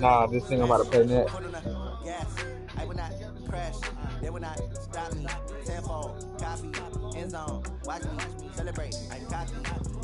Nah, this thing I'm about to play next. Foot on the gas. I will not crash. They will not stop me. Tenfold, copy, end zone. Watch me celebrate. I copy.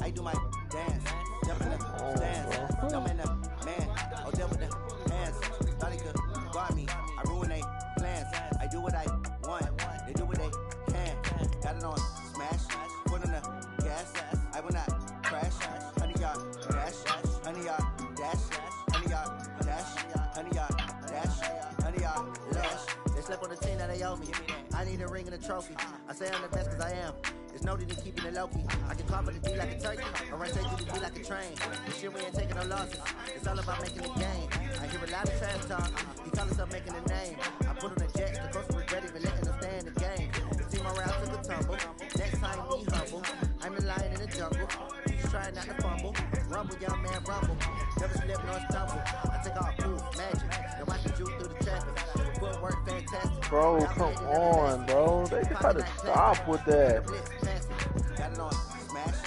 I do my dance. Jump in the stands. Dumb in the man. Oh, deal with the hands. Thought he could guard me. I ruin they plans. I do what I want. They do what they can. Got it on smash. Foot on the gas. I will not crash. 100-yard dash. 100-yard dash. 100-yard dash. 100-yard dash. 100-yard dash. They slept on the team that they owe me. I need a ring and a trophy. I say I'm the best cause I am. It's noted in keeping it low-key. I can carve it the D like a turkey, or run take to the D like a train. This shit we ain't taking no losses. It's all about making the game. I hear a lot of trash talk. He call himself making a name. I put on the jets, the coach regret even letting them stay in the game. The team around took a tumble. Next time be humble. I'm the lion in the jungle. Just trying not to fumble. Rumble, young man, rumble. Never slip nor stumble. I take all proof, magic. Then watch the juke through the traffic. Footwork fantastic. Bro, come on, bro. They gotta stop with that. Got it on smash.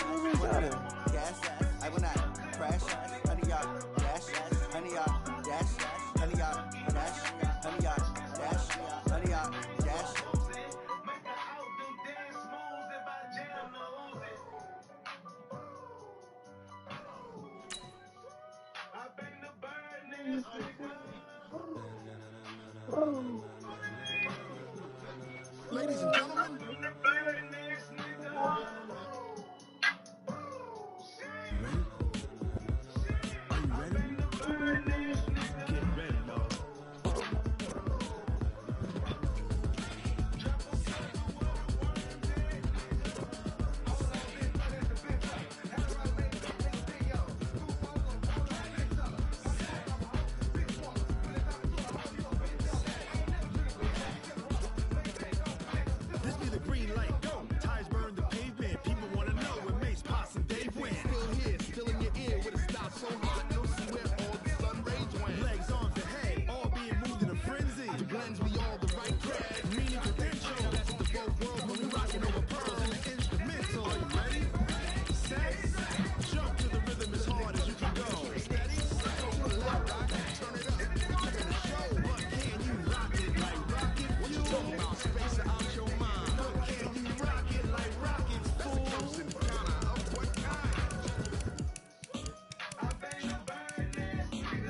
Gas. I will not crash. 100-yard dash. 100-yard dash. 100-yard dash. 100-yard dash. 100-yard dash. Ladies and gentlemen,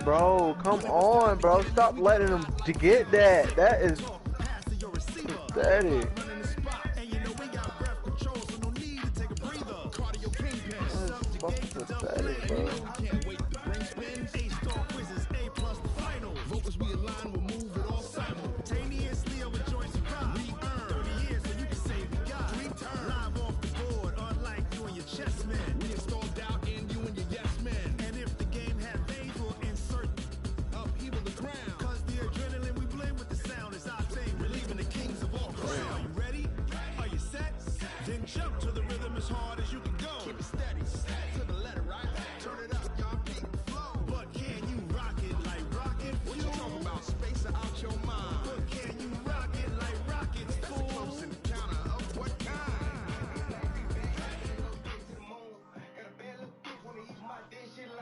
Bro, come on, bro. Stop letting them to get that. That is pathetic. Fucking pathetic, bro.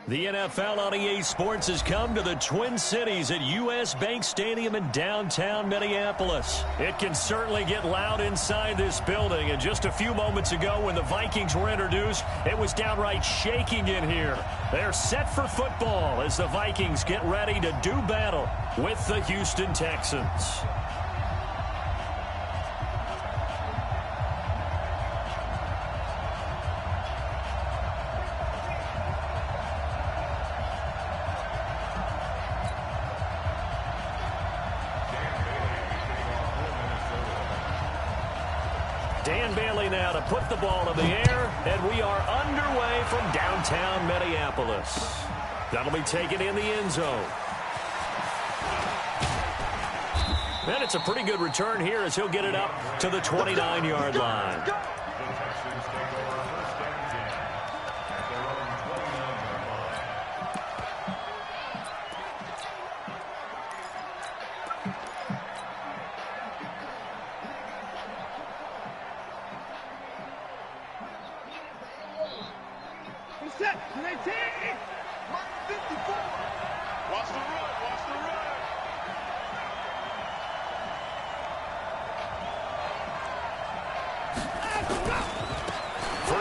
The NFL on EA Sports has come to the Twin Cities at U.S. Bank Stadium in downtown Minneapolis. It can certainly get loud inside this building, and just a few moments ago when the Vikings were introduced, it was downright shaking in here. They're set for football as the Vikings get ready to do battle with the Houston Texans. Dan Bailey now to put the ball in the air, and we are underway from downtown Minneapolis. That'll be taken in the end zone. And it's a pretty good return here as he'll get it up to the 29-yard line. Watch the run.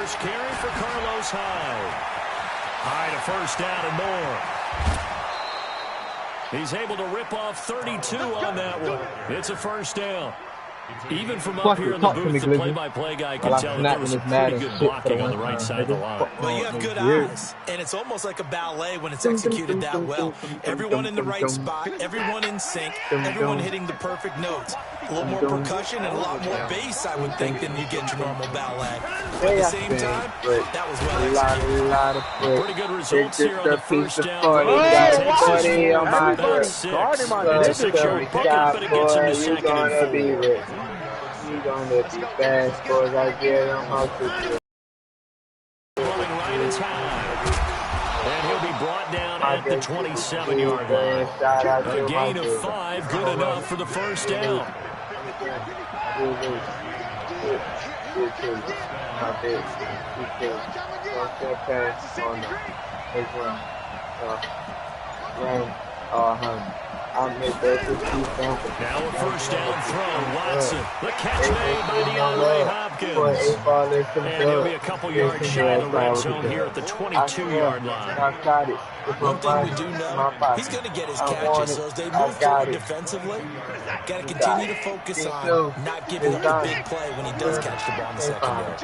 first carry for Carlos Hyde. Hyde a first down and more. He's able to rip off 32 on that one. It's a first down. Even from up here in the booth, the play-by-play guy can tell that there was some pretty good blocking on the right side of the line. Well, you have good eyes, and it's almost like a ballet when it's executed that well. Everyone in the right spot, everyone in sync, everyone hitting the perfect notes. A little more percussion and a lot more bass, I would think, than you get your normal ballet. At the same time, that was well executed. Pretty good results here on the first down. Guard him on this. 6-yard pickup, but it gets him to second and 4. He's gonna be fast, boys. I get him how to do. Rolling right as high. And he'll be brought down at the 27-yard line. A gain of 5, good enough for the first down. Now a first down throw. Watson. The catch made by DeAndre Hopkins. And he'll be a couple yards shy of the red zone here at the 22-yard line. One thing we do know, he's going to get his catches, so as they move forward defensively, got to continue to focus on not giving up the big play when he does catch the ball in the secondary.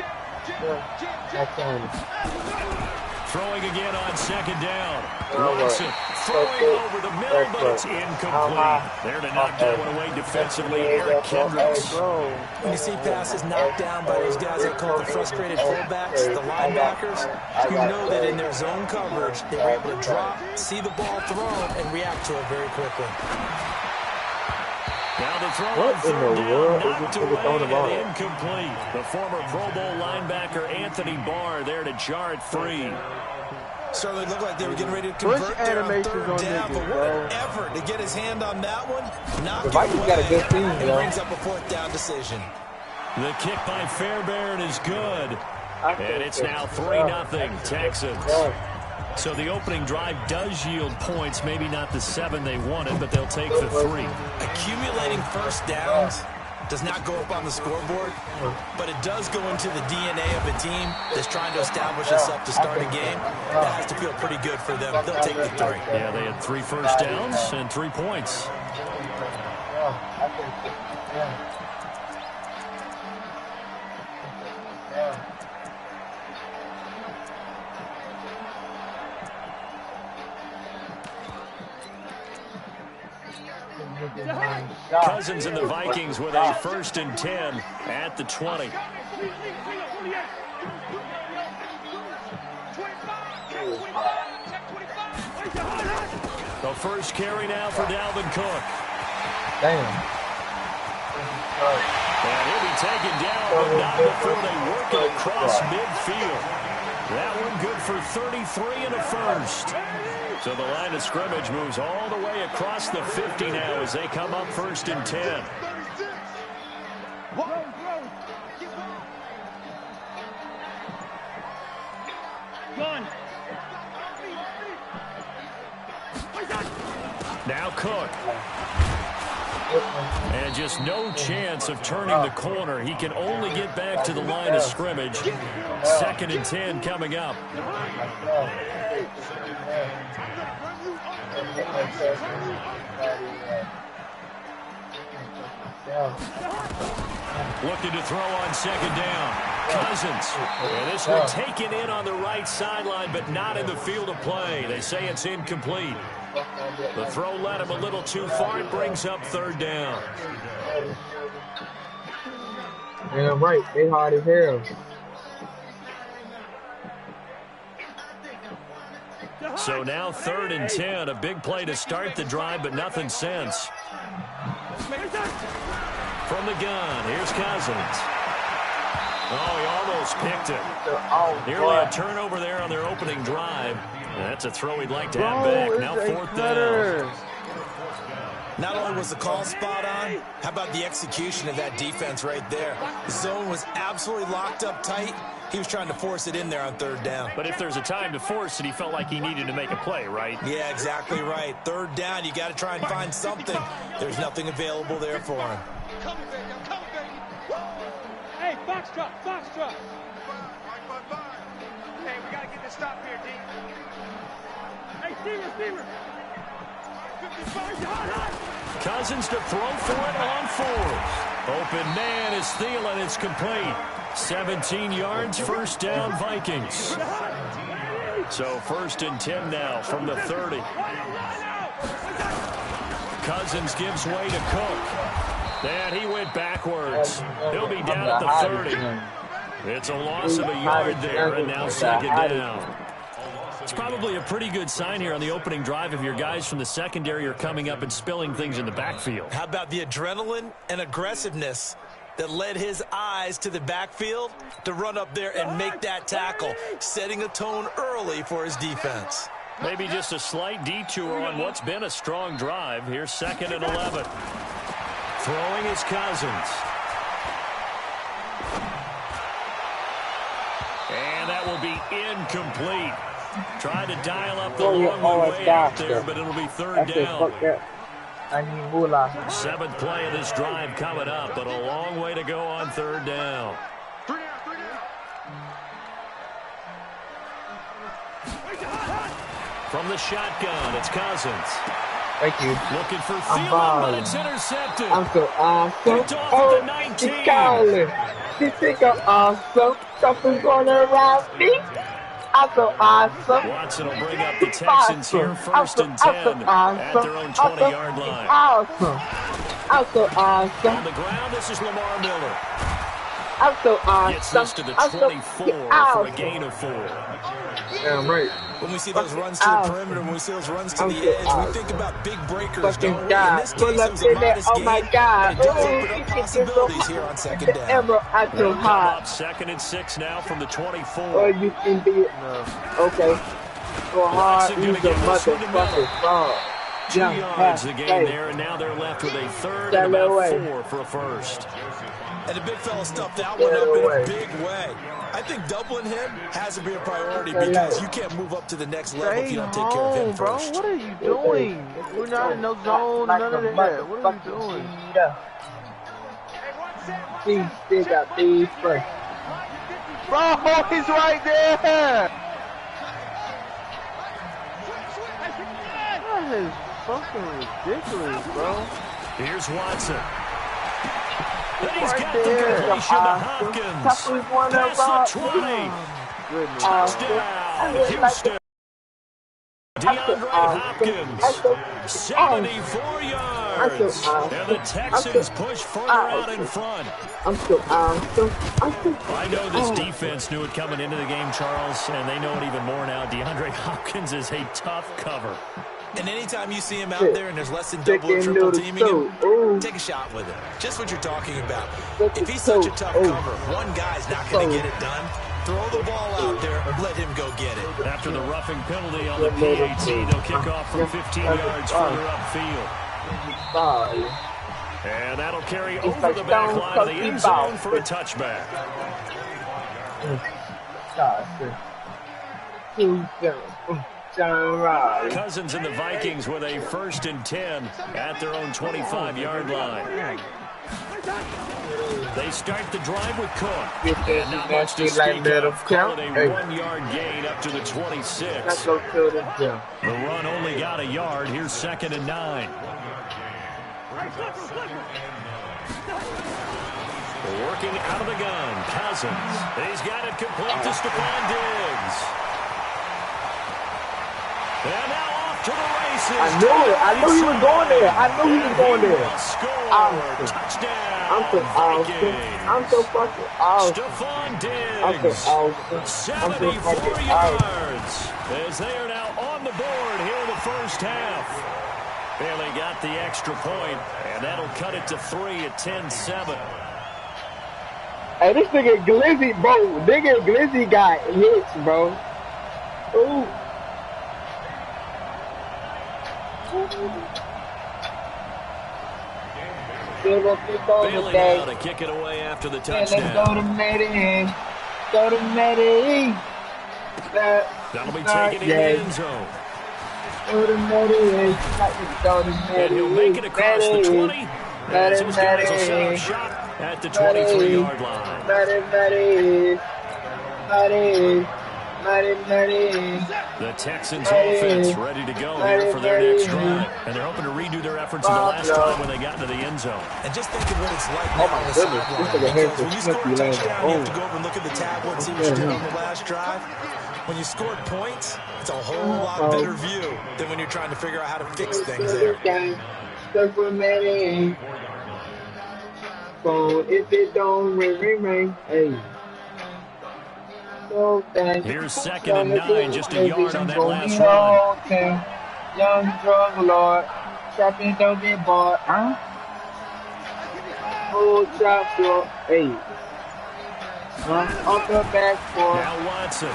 Throwing again on second down. Watson throwing over the middle, but it's incomplete. There to knock that one away defensively, Eric Kendricks. When you see passes knocked down by those guys that call the frustrated fullbacks, the linebackers, you know that in their zone coverage, they were able to drop, see the ball thrown, and react to it very quickly. Now the throw on third down, knocked away and incomplete. The former Pro Bowl linebacker Anthony Barr there to jar it free. Certainly looked like they were getting ready to convert there on third down, but what an effort to get his hand on that one. Knock it away, and brings up a fourth down decision. The kick by Fairbairn is good. And it's now 3-0 Texans. So the opening drive does yield points, maybe not the 7 they wanted, but they'll take the 3. Accumulating first downs does not go up on the scoreboard, but it does go into the DNA of a team that's trying to establish itself to start a game. That has to feel pretty good for them. They'll take the 3. Yeah, they had 3 first downs and 3 points. Cousins and the Vikings with a 1st and 10 at the 20. The first carry now for Dalvin Cook. Damn. And he'll be taken down, but not before they work it across midfield. That one good for 33 and a first. So the line of scrimmage moves all the way across the 50 now as they come up 1st and 10. Now Cook. And just no chance of turning the corner. He can only get back to the line of scrimmage. 2nd and 10 coming up. Looking to throw on 2nd down. Cousins. And this one taken in on the right sideline, but not in the field of play. They say it's incomplete. The throw led him a little too far. It brings up 3rd down. Yeah, right. They hard as hell. So now 3rd and 10. A big play to start the drive, but nothing since. From the gun, here's Cousins. Oh, he almost picked it. Nearly a turnover there on their opening drive. That's a throw he'd like to have back. Now 4th down. Not only was the call spot on, how about the execution of that defense right there? The zone was absolutely locked up tight. He was trying to force it in there on 3rd down. But if there's a time to force it, he felt like he needed to make a play, right? Yeah, exactly right. 3rd down, you got to try and find something. There's nothing available there for him. Hey, box truck, box truck. Hey, we gotta get this stop here, D. Hey, Steamer. Cousins to throw for it on fourth. Open man is Thielen. It's complete. 17 yards, first down, Vikings. So 1st and 10 now from the 30. Cousins gives way to Cook. And he went backwards. He'll be down at the 30. It's a loss of a yard there, and now 2nd down. It's probably a pretty good sign here on the opening drive if your guys from the secondary are coming up and spilling things in the backfield. How about the adrenaline and aggressiveness that led his eyes to the backfield to run up there and make that tackle, setting a tone early for his defense. Maybe just a slight detour on what's been a strong drive. Here's 2nd and 11. Throwing is Cousins. And that will be incomplete. Try to dial up the long way out there, but it'll be 3rd down. 7th play of this drive coming up, but a long way to go on 3rd down. From the shotgun, it's Cousins. Thank you. Looking for Thielen, but it's intercepted. I'm so awesome. Picked off at the 19. She's calling. She think I'm awesome. Something's going around me. I'm so awesome. Watson will bring up the Texans here, 1st and 10 at their own 20-yard line. Awesome. I'm so awesome. On the ground, this is Lamar Miller. I'm so awesome. Gets this to the 24 for a gain of 4. Damn right. When we see those runs to the perimeter, when we see those runs to the edge, we think about big breakers, don't we? In this case, it was a modest game, my God. but it does open up possibilities here on 2nd down. Ever at your heart. 2nd and 6 now from the 24. Or you can be okay. Go hard, use the motherfucking ball. 2 yards the gain there, and now they're left with a 3rd and about 4 for a 1st. And the big fella stuffed that one up in a big way. I think doubling him has to be a priority because you can't move up to the next level if you don't take care of him first. Bro, what are you doing? We're not in no zone, none of that. What are you doing? These still got these first. Bro, he's right there. That is fucking ridiculous, bro. Here's Watson. And he's Right got there. the completion to Hopkins. Past the 20. Touchdown, Houston. DeAndre Hopkins, 74 yards. And the Texans push further out in front. I know this defense knew it coming into the game, Charles, and they know it even more now. DeAndre Hopkins is a tough cover. And anytime you see him out there and there's less than double or triple teaming him, take a shot with him. Just what you're talking about. If he's such a tough cover, one guy's not going to get it done. Throw the ball out there and let him go get it. After the roughing penalty on the PAT, they'll kick off from 15 yards further upfield. And that'll carry over the back line of the end zone for a touchback. Cousins and the Vikings with a 1st and 10 at their own 25-yard line. They start the drive with Cook. And not much to speak of. Call it a 1-yard gain up to the 26. The run only got a yard. Here's 2nd and 9. Working out of the gun, Cousins. He's got it complete to Stephon Diggs. And now off to the races. I knew it. I knew he was going there. I'm so fucking awesome. Stephon Diggs. 74 yards. As they are now on the board here in the first half. Barely got the extra point, and that'll cut it to 3 at 10-7. Hey, this nigga Glizzy, bro. Nigga Glizzy got hits, bro. Ooh. Bailey now to kick it away after the touchdown. Let's go to Madden. Go to Madden. That'll be taken in the end zone. Go to Madden. And he'll make it across the 20. As his guys will set up shop at the 23-yard line. Madden, Madden. The Texans offense ready to go here for their next drive. And they're hoping to redo their efforts in the last drive when they got into the end zone. And just think of what it's like now on the sideline. Because when you score a touchdown, you have to go over and look at the tablet and see what you did on the last drive. When you scored points, it's a whole lot better view than when you're trying to figure out how to fix things there. If it don't ring, hey. Here's 2nd and 9, just a yard on that last run. Young drug lord, trapping don't get bought, huh? Full trap floor, hey. Off the backboard. Now Watson.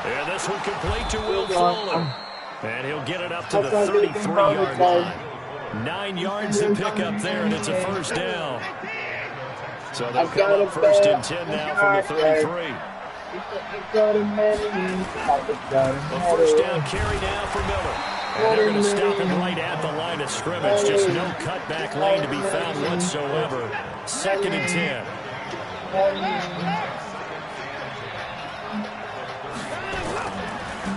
And this one complete to Will Fuller. And he'll get it up to the 33-yard line. 9 yards to pick up there, and it's a first down. So they'll come up 1st and 10 now from the 33. A first down carry now for Miller. And they're going to stop him right at the line of scrimmage. Just no cutback lane to be found whatsoever. 2nd and 10.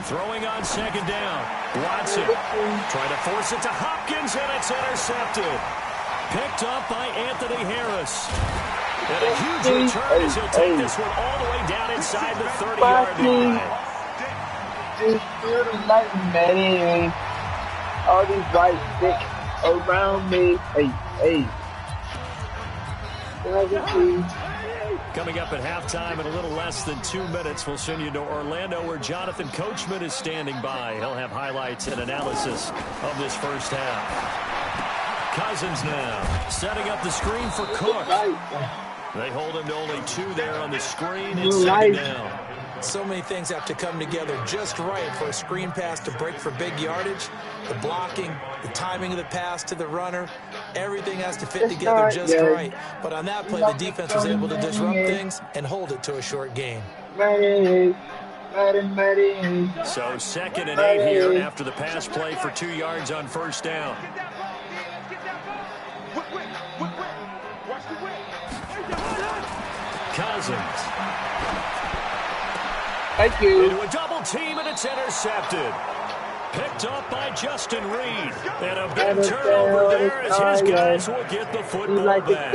Throwing on 2nd down. Watson trying to force it to Hopkins, and it's intercepted. Picked up by Anthony Harris. And a huge return as he'll take this one all the way down inside the 30-yard line. Man. All these white stick around me. Hey. Coming up at halftime in a little less than 2 minutes, we'll send you to Orlando where Jonathan Coachman is standing by. He'll have highlights and analysis of this first half. Cousins now setting up the screen for Cook. They hold him to only 2 there on the screen. It's 2nd down. So many things have to come together just right for a screen pass to break for big yardage. The blocking, the timing of the pass to the runner, everything has to fit together just right. But on that play, the defense was able to disrupt things and hold it to a short gain. Madden. So 2nd and 8 here after the pass play for 2 yards on 1st down. Cousins. Thank you. Into a double team, and it's intercepted. Picked up by Justin Reed. And a big turnover there as his guys will get the football back.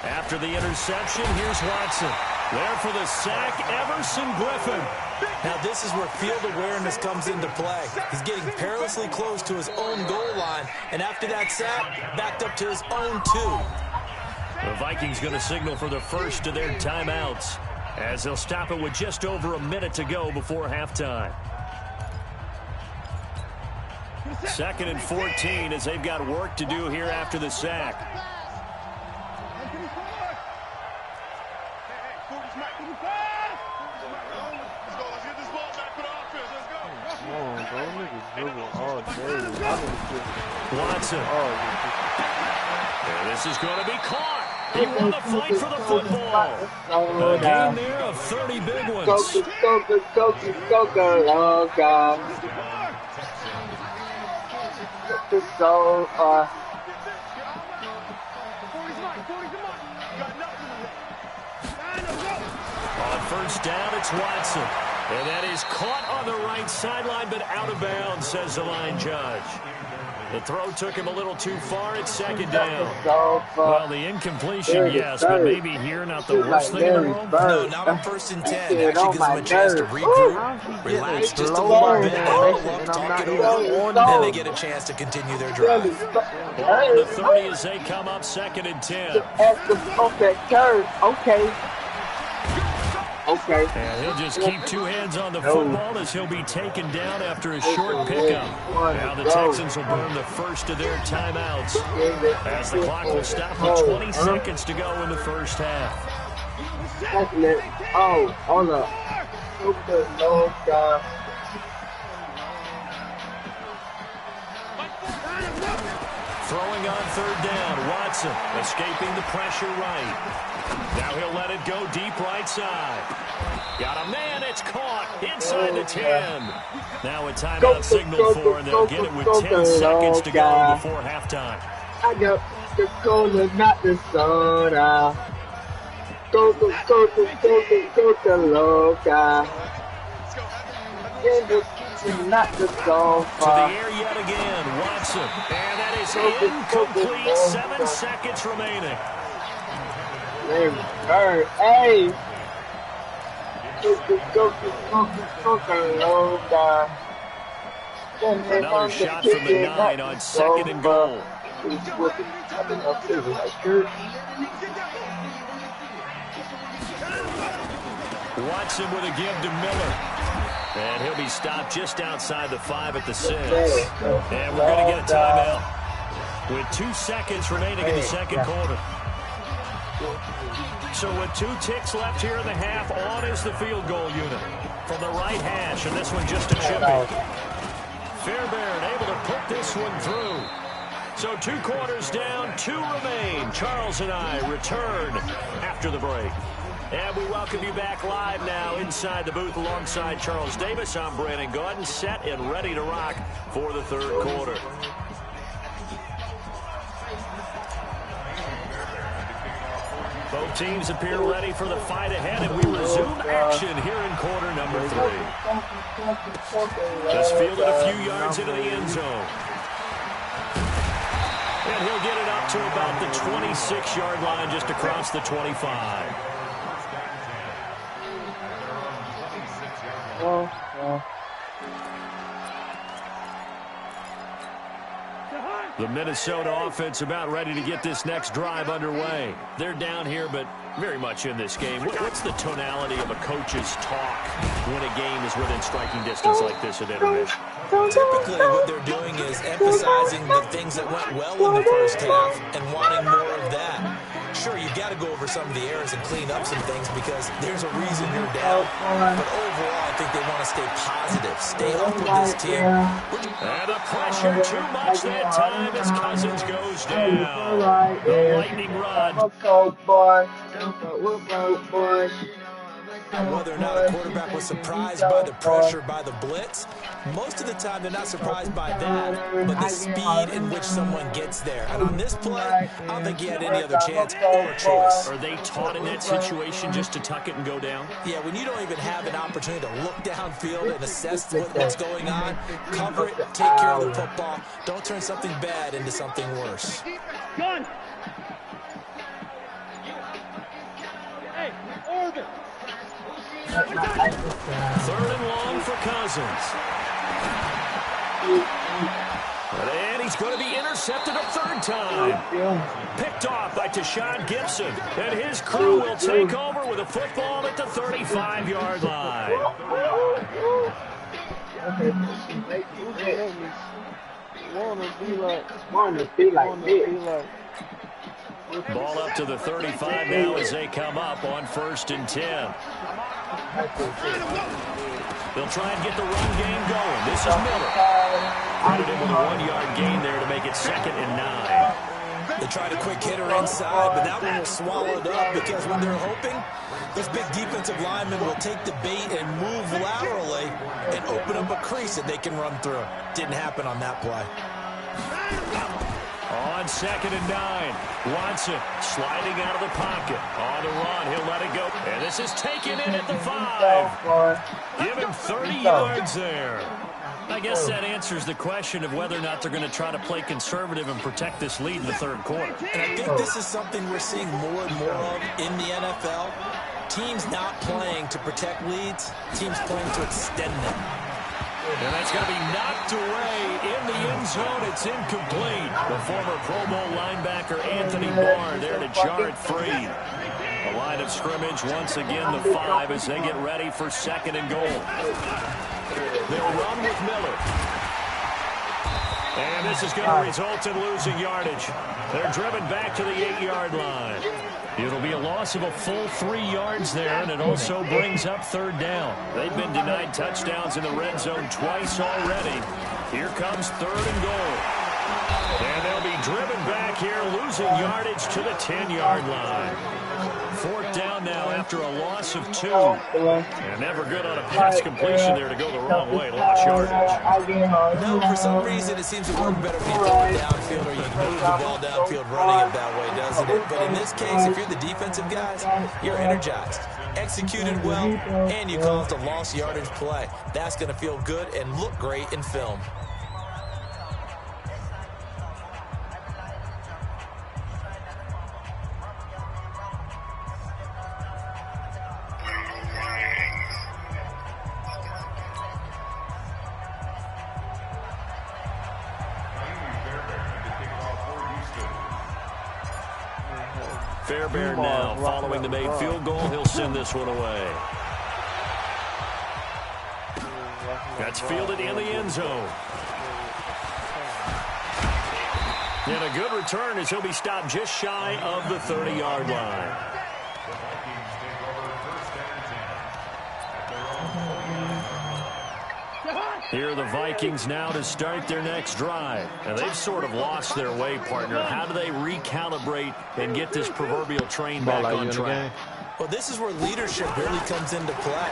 After the interception, here's Watson. There for the sack, Everson Griffin. Now this is where field awareness comes into play. He's getting perilously close to his own goal line, and after that sack, backed up to his own 2. The Vikings going to signal for the first of their timeouts as they'll stop it with just over a minute to go before halftime. 2nd and 14 as they've got work to do here after the sack. Watson. And this is going to be caught. He won the fight for the football. A game there of 30 big ones. Oh, God. On 1st down, it's Watson. And that is caught on the right sideline, but out of bounds, says the line judge. The throw took him a little too far. It's 2nd down. Well, the incompletion, yes, but maybe here not the worst thing in the world. No, not on 1st and 10. Actually gives them a chance to regroup, relax just a little bit, talk it over, and they get a chance to continue their drive. On the 30 as they come up 2nd and 10. Okay. And he'll just keep 2 hands on the football as he'll be taken down after a short pickup. Now the Texans will burn the first of their timeouts as the clock will stop with 20 seconds to go in the first half. Oh, hold up. Oh, God. Throwing on third down. Watson escaping the pressure right. Now he'll let it go deep right side. Got a man. It's caught inside the 10. Now a timeout signal for, and they'll get it with 10 seconds to go before halftime. I got the cola, not the soda. Coca, loca. In the kitchen, not the sofa. To the air yet again. Watson. And that is incomplete. 7 seconds remaining. Hey. Coca, loca. Another shot from the 9 on second and goal. Watson with a give to Miller. And he'll be stopped just outside the 5 at the 6. And we're going to get a timeout with 2 seconds remaining in the second quarter. So with 2 ticks left here in the half, on is the field goal unit from the right hash, and this one just a chippy. Fairbairn able to put this one through. So 2 quarters down, 2 remain. Charles and I return after the break. And we welcome you back live now inside the booth alongside Charles Davis. I'm Brandon Gaudin, set and ready to rock for the third quarter. Both teams appear ready for the fight ahead, and we resume action here in quarter number 3. Just fielded a few yards into the end zone. And he'll get it up to about the 26-yard line, just across the 25. The Minnesota offense about ready to get this next drive underway. They're down here, but very much in this game. What's the tonality of a coach's talk when a game is within striking distance like this at intermission? Typically, what they're doing is emphasizing the things that went well in the first half and wanting more of that. Sure, you got to go over some of the errors and clean up some things because there's a reason you're down. But overall, I think they want to stay positive, stay up with this team. And the pressure too much that time as Cousins goes down. The lightning rod. Whether or not a quarterback was surprised by the pressure, by the blitz, most of the time they're not surprised by that, but the speed in which someone gets there. And on this play, I don't think he had any other chance or choice. Are they taught in that situation just to tuck it and go down? Yeah, when you don't even have an opportunity to look downfield and assess what's going on, cover it, take care of the football. Don't turn something bad into something worse. Gun. Hey, order. Third and long for Cousins. And he's going to be intercepted a third time. Picked off by Tashawn Gibson. And his crew will take over with a football at the 35-yard line. Ball up to the 35 now as they come up on 1st and 10. They'll try and get the run game going. This is Miller. Put it in with a 1-yard gain there to make it 2nd and 9. They tried a quick hitter inside, but now that's swallowed up because when they're hoping, this big defensive lineman will take the bait and move laterally and open up a crease that they can run through. Didn't happen on that play. On 2nd and 9, Watson sliding out of the pocket. On the run, he'll let it go. And this is taken in at the 5. Give him 30 yards there. I guess that answers the question of whether or not they're going to try to play conservative and protect this lead in the third quarter. And I think this is something we're seeing more and more of in the NFL. Teams not playing to protect leads, teams playing to extend them. And that's going to be knocked away in the end zone. It's incomplete. The former Pro Bowl linebacker Anthony Barr there to jar it free. The line of scrimmage once again the 5 as they get ready for 2nd and goal. They'll run with Miller. And this is going to result in losing yardage. They're driven back to the 8-yard line. It'll be a loss of a full 3 yards there, and it also brings up 3rd down. They've been denied touchdowns in the red zone twice already. Here comes 3rd and goal. And they'll be driven back here, losing yardage to the 10-yard line. Fourth down now after a loss of 2. And never good on a pass completion there to go the wrong way. Lost yardage. No, for some reason it seems to work better when you throw it downfield or you move the ball downfield running it that way, doesn't it? But in this case, if you're the defensive guys, you're energized. Executed well, and you caused a lost yardage play. That's going to feel good and look great in film. Fairbairn now, following the made field goal, he'll send this one away. That's fielded in the end zone. And a good return as he'll be stopped just shy of the 30-yard line. Here are the Vikings now to start their next drive. And they've sort of lost their way, partner. How do they recalibrate and get this proverbial train back on track? Well, this is where leadership really comes into play.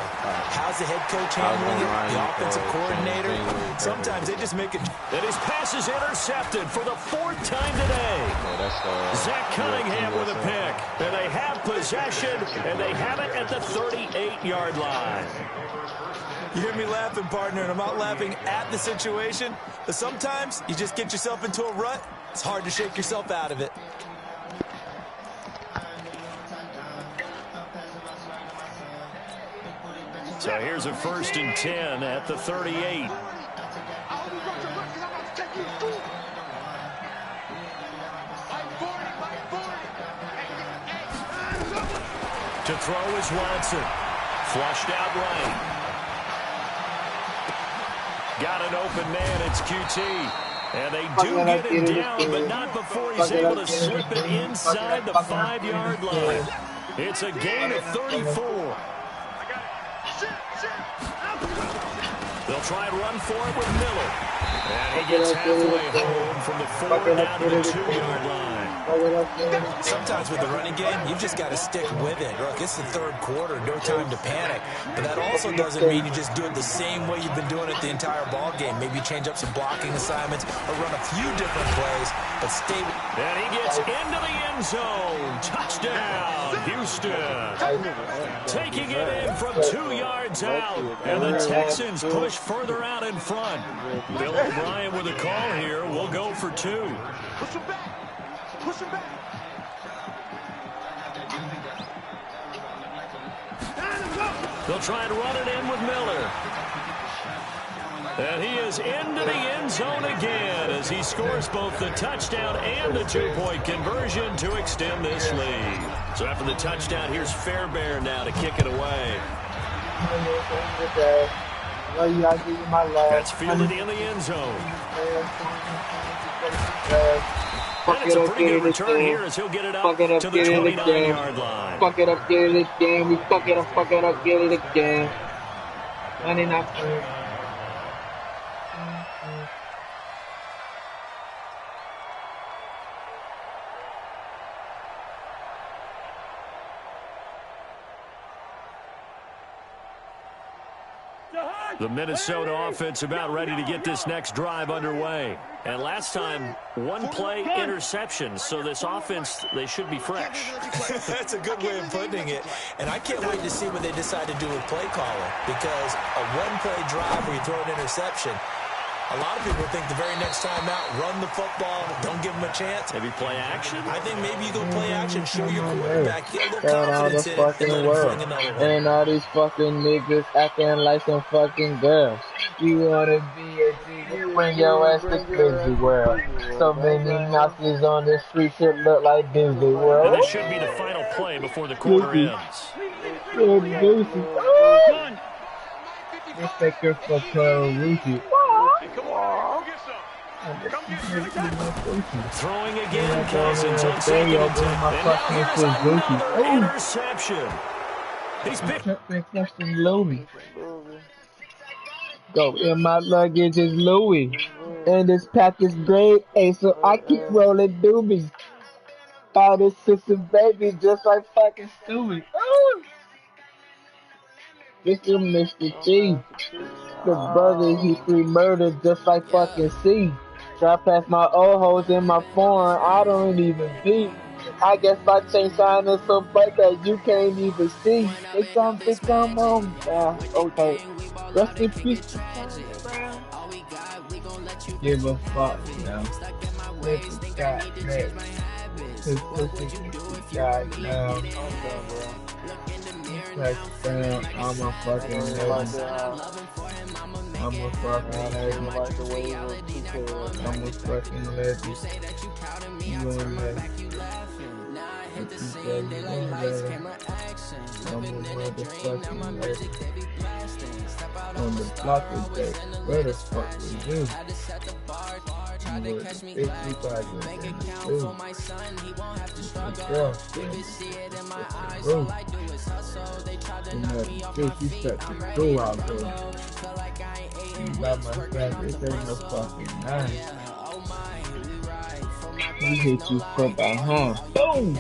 How's the head coach handling it? The offensive coordinator? Sometimes they just make it. And his pass is intercepted for the 4th time today. Zach Cunningham with a pick. And they have possession, and they have it at the 38-yard line. You hear me laughing, partner, and I'm not laughing at the situation, but sometimes you just get yourself into a rut. It's hard to shake yourself out of it. So here's a 1st and 10 at the 38. To throw is Watson. Flushed out right. Got an open man, it's QT. And they do get him down, but not before he's able to slip it inside the 5-yard line. It's a gain of 34. They'll try and run for it with Miller. And he gets halfway home from the 4 down to the 2-yard line. Sometimes with the running game, you've just got to stick with it. Look, it's the 3rd quarter, no time to panic. But that also doesn't mean you just do it the same way you've been doing it the entire ball game. Maybe change up some blocking assignments or run a few different plays, but stay. And he gets into the end zone. Touchdown, Houston. Taking it in from 2 yards out. And the Texans push further out in front. Bill O'Brien with a call here. We'll go for 2. Push him back. Push him back. They'll try and run it in with Miller. And he is into the end zone again as he scores both the touchdown and the 2-point conversion to extend this lead. So after the touchdown, here's Fairbairn now to kick it away. That's fielded in the end zone. And it's a pretty good return here as he'll get it up to the 29-yard line. Fuck it up, get it again. We fuck it up, get it again. 99 points. The Minnesota offense about ready to get this next drive underway. And last time, 1 play interception. So this offense, they should be fresh. That's a good way of putting it. And I can't wait to see what they decide to do with play calling. Because a 1-play drive where you throw an interception, a lot of people think the very next time out, run the football, don't give them a chance. Maybe play action? I think maybe you go play action, show your quarterback, get a little confidence in it, and let him fling another one. And all these fucking niggas acting like some fucking girls. You wanna be a nigga, bring your ass to Disney World. So many mouths on the street should look like Disney World. And this should be the final play before the quarter ends. Respect your fucking Ruthie. Throwing again, Cousins on 2nd and 10. And now here's another interception. He's picked. Go in my luggage is Louis. Wait, And this pack is grade A, so I wait, keep rolling doobies. All this sister baby just like fucking Stewie. Ooh. This is Mr. I'm T. Master Chief. The brother, he Oh, free murder just like fucking C. Drive past my old hoes in my foreign, I don't even be. I guess my chain sign is so bright that you can't even see. They come, on. Okay. Rest in peace to Tony Brown. Give a fuck now. Nigga got next. His pussy got now. I'm done, bro. Touchdown. I'm a I don't fucking even like legend. the I'm a I fucking don't even legend. like the way you look 2K right now. I'm a fucking legend. You gon' let what you say you gon' let him. I'm a motherfucking legend. On the block today. Where the fuck was you? You were the 55 in the two. The girlfriend. The roof. You know the truth, you shut the door out there. You got my back, this ain't no fucking nine. He hit you from behind. Boom!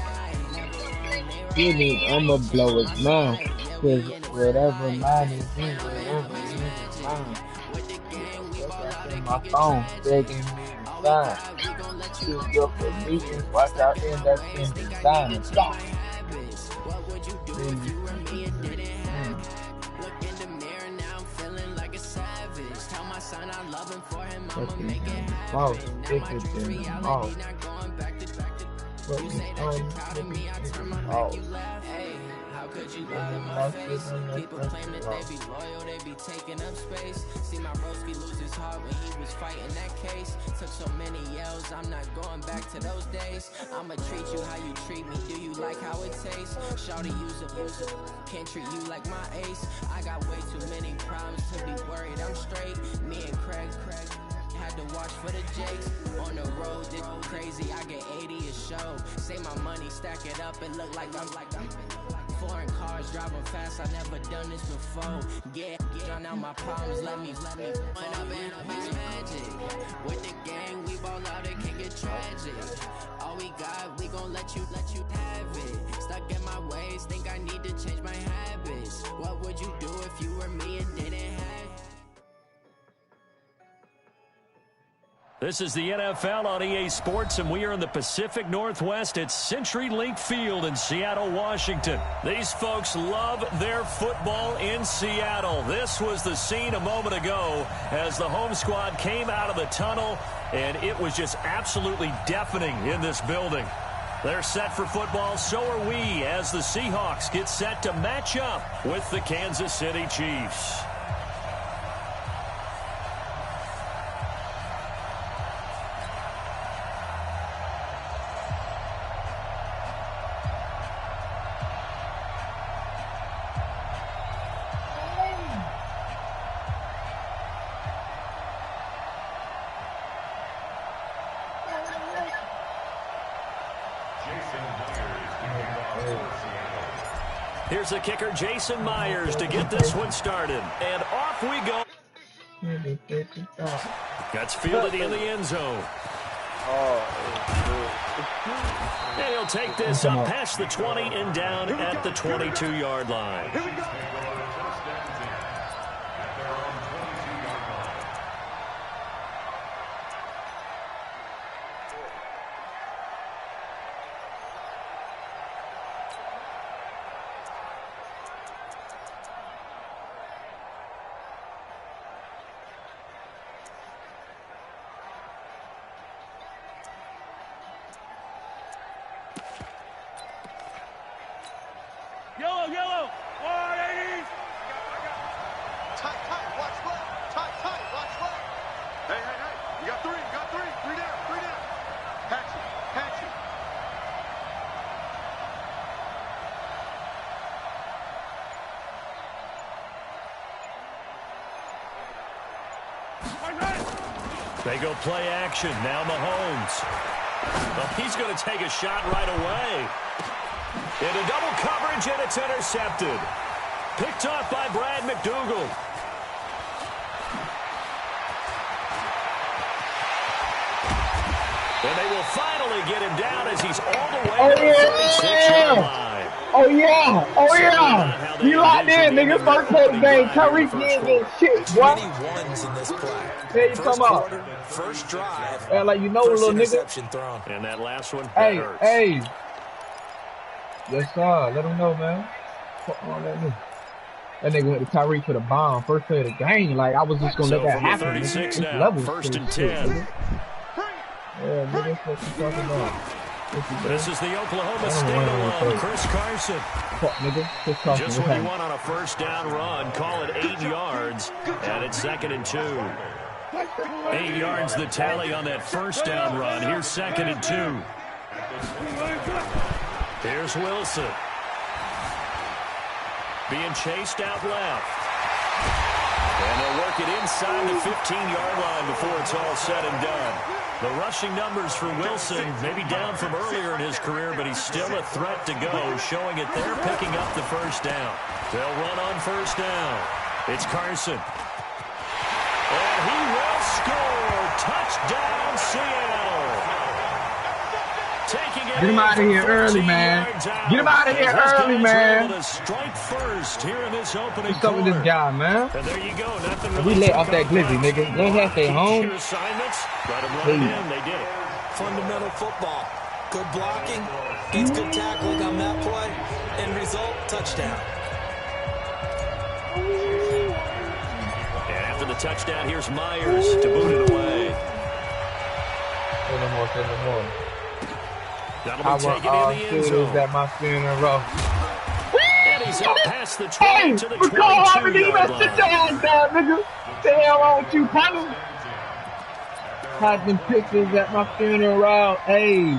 Get it, I'ma blow his mind. Cause whatever mine is in, whatever is mine. That's in my phone, begging me to sign. To your permission, watch out in that in designer. Blah. Then you fucking boss, bigger than the boss. Fucking on, fucking boss. And that's it, and that's the boss. This is the NFL on EA Sports, and we are in the Pacific Northwest at CenturyLink Field in Seattle, Washington. These folks love their football in Seattle. This was the scene a moment ago as the home squad came out of the tunnel, and it was just absolutely deafening in this building. They're set for football, so are we, as the Seahawks get set to match up with the Kansas City Chiefs. Here's the kicker, Jason Myers, to get this one started. And off we go. That's fielded in the end zone. And he'll take this up past the 20 and down at the 22-yard line. Here we go. Yellow, yellow. 180s. Tight, watch left. Tight, watch left. Hey. You got three. Three down. Patch it. They go play action. Now Mahomes. Well, he's going to take a shot right away. Into double coverage, and it's intercepted. Picked off by Brad McDougal. And they will finally get him down as he's all the way Oh, to the 36-yard line. Oh, yeah. Oh, yeah. You locked in, nigga. First play of the game. Tyreek ain't getting shit, Too boy. many ones in this play. There you First come up. quarter, first drive, Yeah, like you know, first little nigga. interception thrown. And that last one, that Hey, hurts. hey. Yes, sir. Let him know, man. Fuck on that nigga. That nigga went to Tyreek for the bomb. First play of the game. Like, I was just going to let that from the happen. 36 Nigga. now, It's levels first to and this shit, 10. nigga. Yeah, nigga, that's what you talking about. This is the Oklahoma I don't State know what alum, it is. Chris Carson. Fuck, nigga. Chris Carson, Just what's when you happening? want on a first down run, call it 8 yards, and it's 2nd and 2. 8 yards the tally on that first down run. Here's 2nd and 2. Here's Wilson. Being chased out left. And they'll work it inside the 15-yard line before it's all said and done. The rushing numbers for Wilson, maybe down from earlier in his career, but he's still a threat to go, showing it they're picking up the first down. They'll run on first down. It's Carson. And he will score. Touchdown, Seattle. Get him out of here early, man. Get him out of here early, man. Strike first here in this opening What's up with this guy, man? And there you go. Nothing We really let off that glizzy, nigga. Let him stay home. Your assignments. Let him run it in. They did it. Fundamental football. Good blocking. Gets good tackling on that play. End result, touchdown. And after the touchdown, here's Myers to boot it away. Say no more, say no more. That'll I be want taken all in the end shooters zone. at my funeral. And he's out past the 20 Hey, to the McCall Harmony, you 22-yard better sit line. your ass down, nigga. What the hell wrong with you, partner? Had them pictures at my funeral. Hey,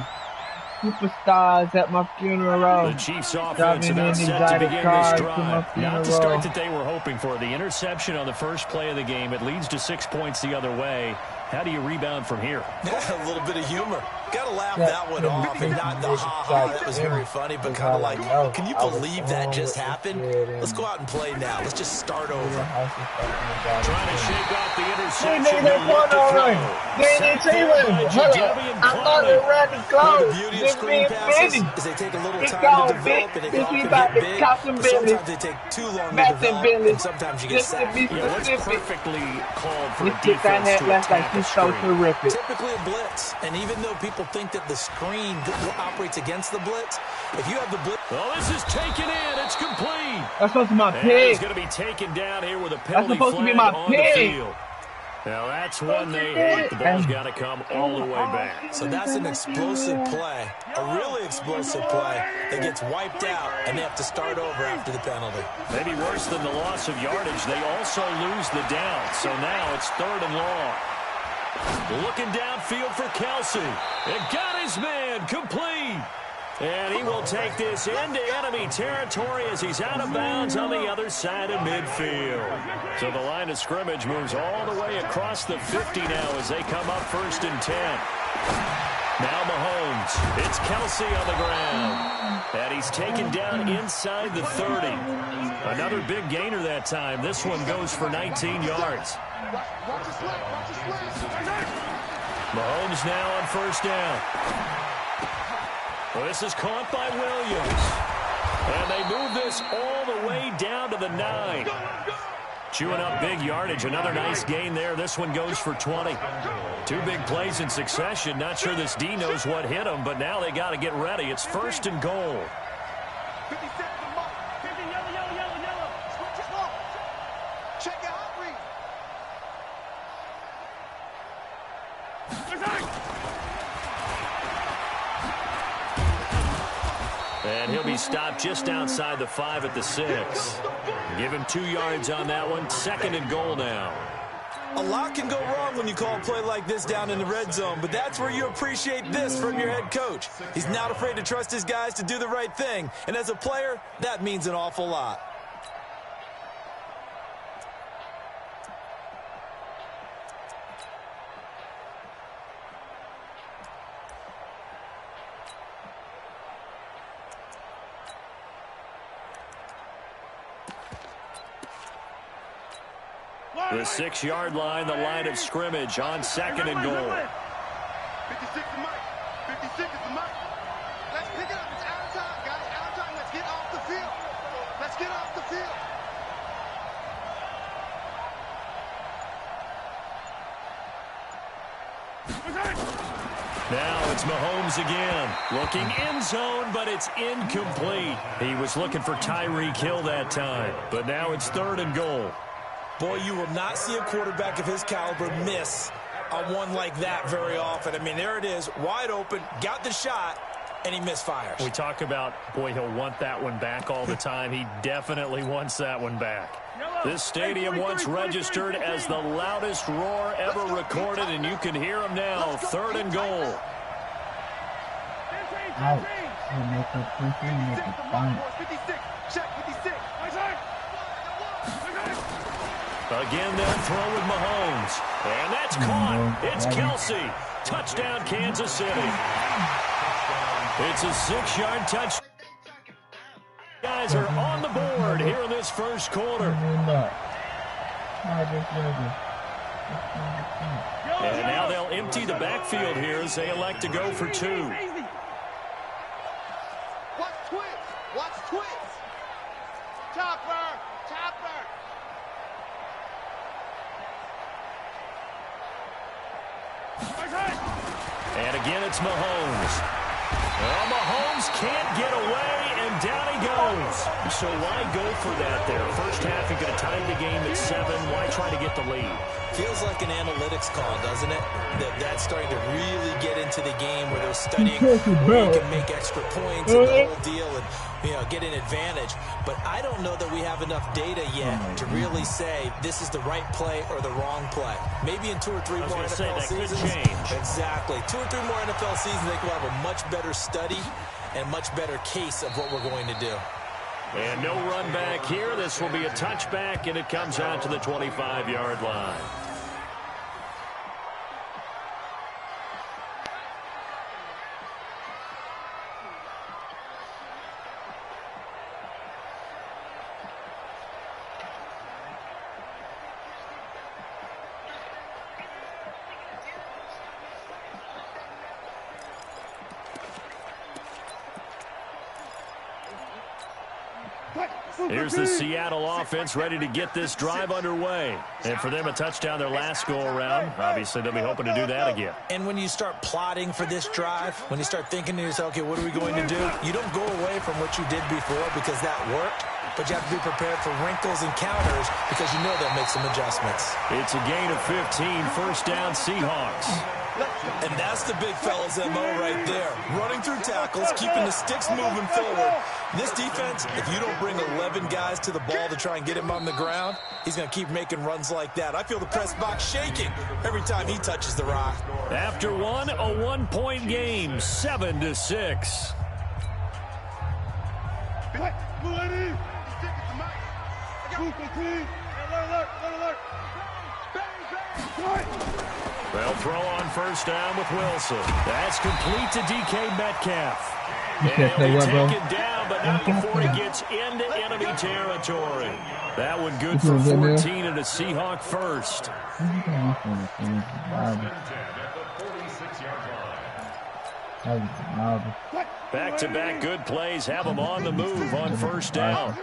superstars at my funeral. The Chiefs offense Driving about in set to exotic begin this cars to my drive. Not the funeral. start that they were hoping for. The interception on the first play of the game. It leads to 6 points the other way. How do you rebound from here? Yeah, a little bit of humor. Got to laugh that one off and not the ha-ha. That was very funny, but kind of like, can you believe that just happened? Let's go out and play now. Let's just start over. Trying to shake off the They interception. made that He'll look one to on throw. run. They didn't say Sacked one. by Hold Jadeveon on. I'm not Clowney. around the The clothes. beauty of Just screen being passes busy. is they take a little It's time gone, to develop, and they bitch. can We often about get to big, cop some but business. sometimes they take too long to Matching develop, business. and sometimes you get Just to sacked. be Yeah, what's specific. perfectly called for This a chick I defense had to last night, attack a she's so screen? terrific. Typically a blitz, and even though people think that the screen operates against the blitz, if you have the blitz... Oh, this is taken in. It's complete. That's supposed to be my And he's pick. going to be taken down here with a That's penalty supposed to be flag my on the pick. field. Now, that's one they hate. The ball's got to come all the way back. So that's an explosive play, a really explosive play that gets wiped out, and they have to start over after the penalty. Maybe worse than the loss of yardage, they also lose the down. So now it's 3rd and long. Looking downfield for Kelsey. And got his man complete. And he will take this into enemy territory as he's out of bounds on the other side of midfield. So the line of scrimmage moves all the way across the 50 now as they come up 1st and 10. Now Mahomes. It's Kelsey on the ground. And he's taken down inside the 30. Another big gainer that time. This one goes for 19 yards. Mahomes now on 1st down. Well, this is caught by Williams. And they move this all the way down to the 9. Chewing up big yardage. Another nice gain there. This one goes for 20. 2 big plays in succession. Not sure this D knows what hit him, but now they got to get ready. It's 1st and goal. 50 seconds to mark. 50, yellow. Switch it off. Check your hot read. And he'll be stopped just outside the 5 at the 6. Give him 2 yards on that one. 2nd and goal now. A lot can go wrong when you call a play like this down in the red zone, but that's where you appreciate this from your head coach. He's not afraid to trust his guys to do the right thing, and as a player, that means an awful lot. The 6-yard line, the line of scrimmage on 2nd and goal. 56 is Mike. 56 is the Mike. Let's pick it up. It's out of time, guys. Out of time. Let's get off the field. Let's get off the field. Now it's Mahomes again. Looking end zone, but it's incomplete. He was looking for Tyreek Hill that time, but now it's 3rd and goal. Boy, you will not see a quarterback of his caliber miss on one like that very often. I mean, there it is, wide open, got the shot, and he misfires. We talk about, boy, he'll want that one back all the time. He definitely wants that one back. This stadium once registered as the loudest roar ever recorded, and you can hear him now. 3rd and goal. Out. Make it quickly, make it fun. 56. Check 56. Again, they'll throw with Mahomes. And that's caught. It's Kelsey. Touchdown, Kansas City. It's a 6-yard touchdown. Guys are on the board here in this first quarter. And now they'll empty the backfield here as they elect to go for 2. Watch twins. Watch twins. Chopper. Chopper. And again, it's Mahomes. Well, Mahomes can't get away, and down he goes. So why go for that there? First half, you're going to time the game at 7. Why try to get the lead? Feels like an analytics call, doesn't it? That's starting to really get into the game where they're studying where you can make extra points and the whole deal and, you know, get an advantage. But I don't know that we have enough data yet to really say this is the right play or the wrong play. Maybe in 2 or 3 more NFL seasons. Exactly. 2 or 3 more NFL seasons, they will have a much better study and much better case of what we're going to do. And no run back here. This will be a touchback, and it comes out to the 25-yard line. Here's the Seattle offense ready to get this drive underway. And for them, a touchdown their last go-around. Obviously, they'll be hoping to do that again. And when you start plotting for this drive, when you start thinking to yourself, okay, what are we going to do? You don't go away from what you did before because that worked. But you have to be prepared for wrinkles and counters because you know they'll make some adjustments. It's a gain of 15, first down Seahawks. And that's the big fella's MO right there. Running through tackles, keeping the sticks moving forward. This defense, if you don't bring 11 guys to the ball to try and get him on the ground, he's going to keep making runs like that. I feel the press box shaking every time he touches the rock. After one, a 1-point game, 7-6. They'll throw on first down with Wilson. That's complete to DK Metcalf. And he'll be taken down, but not before he gets into enemy territory. That one good for 14 and a Seahawk first. Back-to-back good plays have them on the move on first down.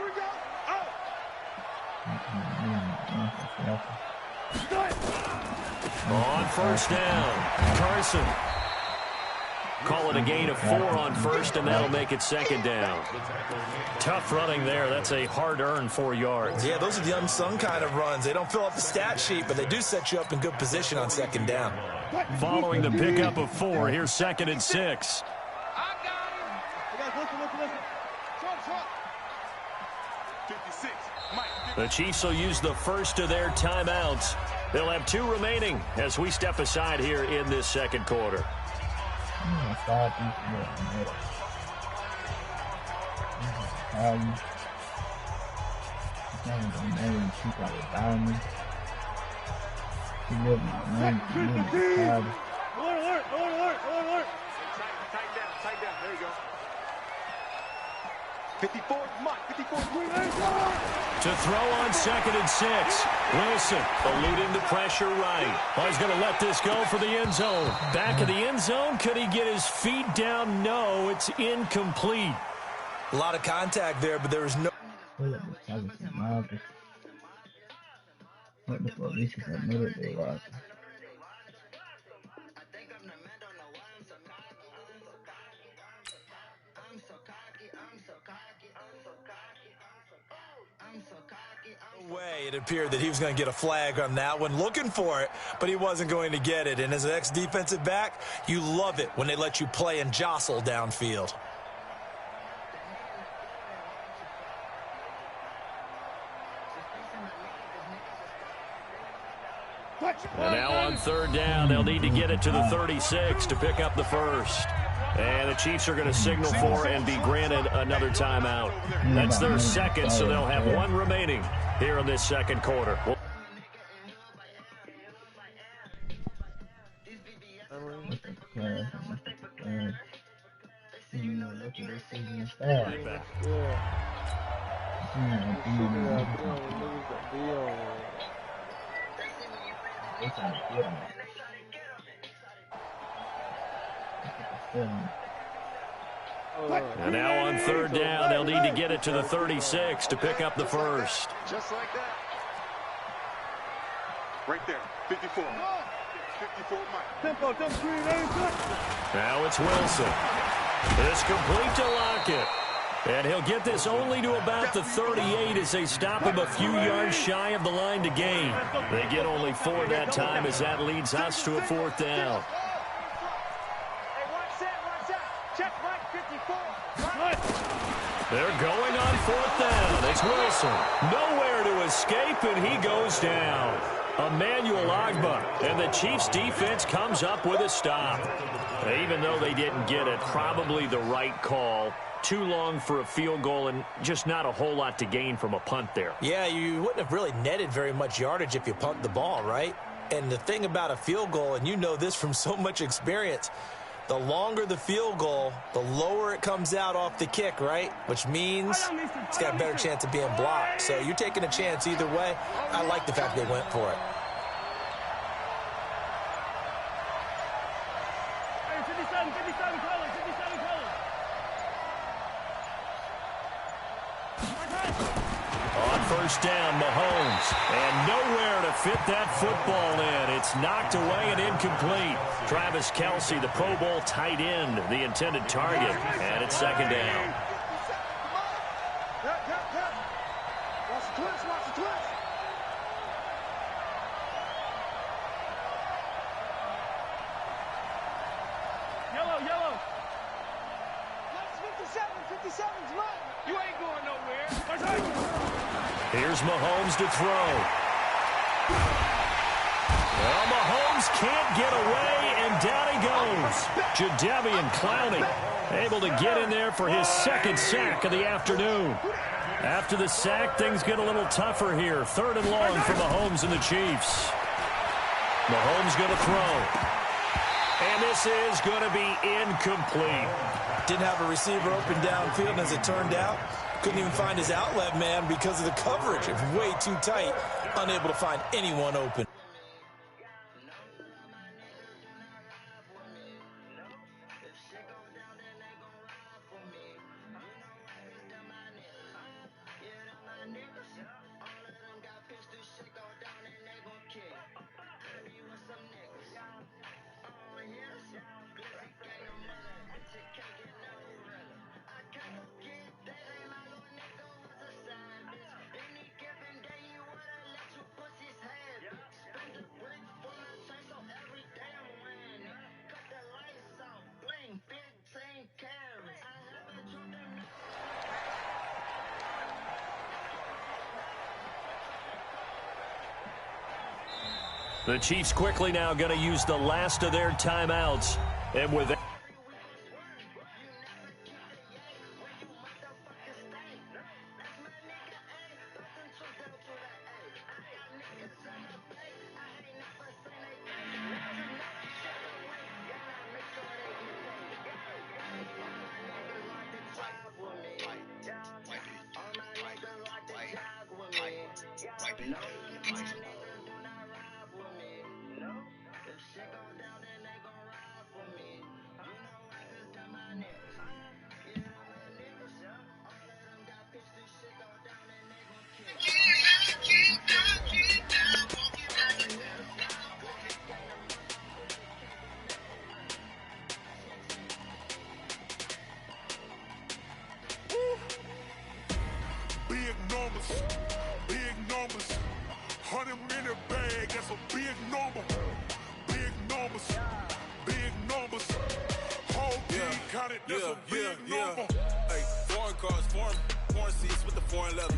On first down, Carson. Call it a gain of 4 on first, and that'll make it second down. Tough running there. That's a hard-earned 4 yards. Yeah, those are the unsung kind of runs. They don't fill up the stat sheet, but they do set you up in good position on second down. Following the pickup of 4, here's 2nd and 6. The Chiefs will use the first of their timeouts. They'll have 2 remaining as we step aside here in this second quarter. 54 is mine. 54 is mine. To throw on 2nd and 6. Wilson eluding the pressure right. Oh, he's going to let this go for the end zone. Back of the end zone. Could he get his feet down? No, it's incomplete. A lot of contact there, but there was no... What the police is admitted they lost. way it appeared that he was going to get a flag on that one, looking for it, but he wasn't going to get it. And as an ex-defensive back, you love it when they let you play and jostle downfield. And now on 3rd down, they'll need to get it to the 36 to pick up the first. And the Chiefs are going to signal for and be granted another timeout. That's their second, so they'll have one remaining here in this second quarter. And now on 3rd down, they'll need to get it to the 36 to pick up the first. Just like that. Right there. 54. 54 Mike. Now it's Wilson. It's complete to Lockett. And he'll get this only to about the 38 as they stop him a few yards shy of the line to gain. They get only 4 that time as that leads us to a 4th down. They're going on 4th down. It's Wilson. Nowhere to escape, and he goes down. Emmanuel Ogbah, and the Chiefs' defense comes up with a stop. Even though they didn't get it, probably the right call. Too long for a field goal and just not a whole lot to gain from a punt there. Yeah, you wouldn't have really netted very much yardage if you punt the ball, right? And the thing about a field goal, and you know this from so much experience, the longer the field goal, the lower it comes out off the kick, right? Which means it's got a better chance of being blocked. So you're taking a chance either way. I like the fact they went for it. On 1st down, Mahomes, and nowhere to fit that football in. It's knocked away and incomplete. Travis Kelce, the Pro Bowl tight end, the intended target, and it's 2nd down. Watch the twist, watch the twist. Yellow. 57's mine. You ain't going nowhere. Here's Mahomes to throw. Well, Mahomes can't get away, and down he goes. Jadeveon Clowney able to get in there for his 2nd sack of the afternoon. After the sack, things get a little tougher here. 3rd and long for Mahomes and the Chiefs. Mahomes going to throw. And this is going to be incomplete. Didn't have a receiver open downfield, and as it turned out, couldn't even find his outlet man because of the coverage. It was way too tight, unable to find anyone open. The Chiefs quickly now going to use the last of their timeouts. And with that, 100 in the bag, that's a big number. Big numbers, big numbers. Whole team counted, that's a big number. Hey, foreign cars, foreign seats with the foreign leather.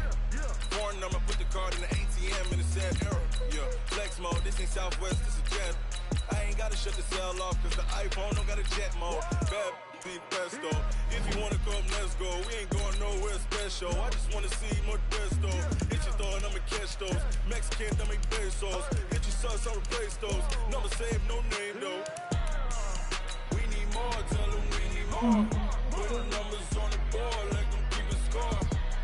Foreign number, put the card in the ATM in a sad era. Yeah, flex mode, this ain't Southwest, this is Jet. I ain't gotta shut the cell off, cause the iPhone don't got a jet mode. Bad be pesto. If you wanna come, let's go. We ain't going nowhere special. I just wanna see more Modesto. Hit your thought, I'ma catch those. Mexican, I make pesos. Hit your sauce, I'll replace those. Number save, no name though. We need more, tell them we need more. Put the numbers on the board, like them keep a score.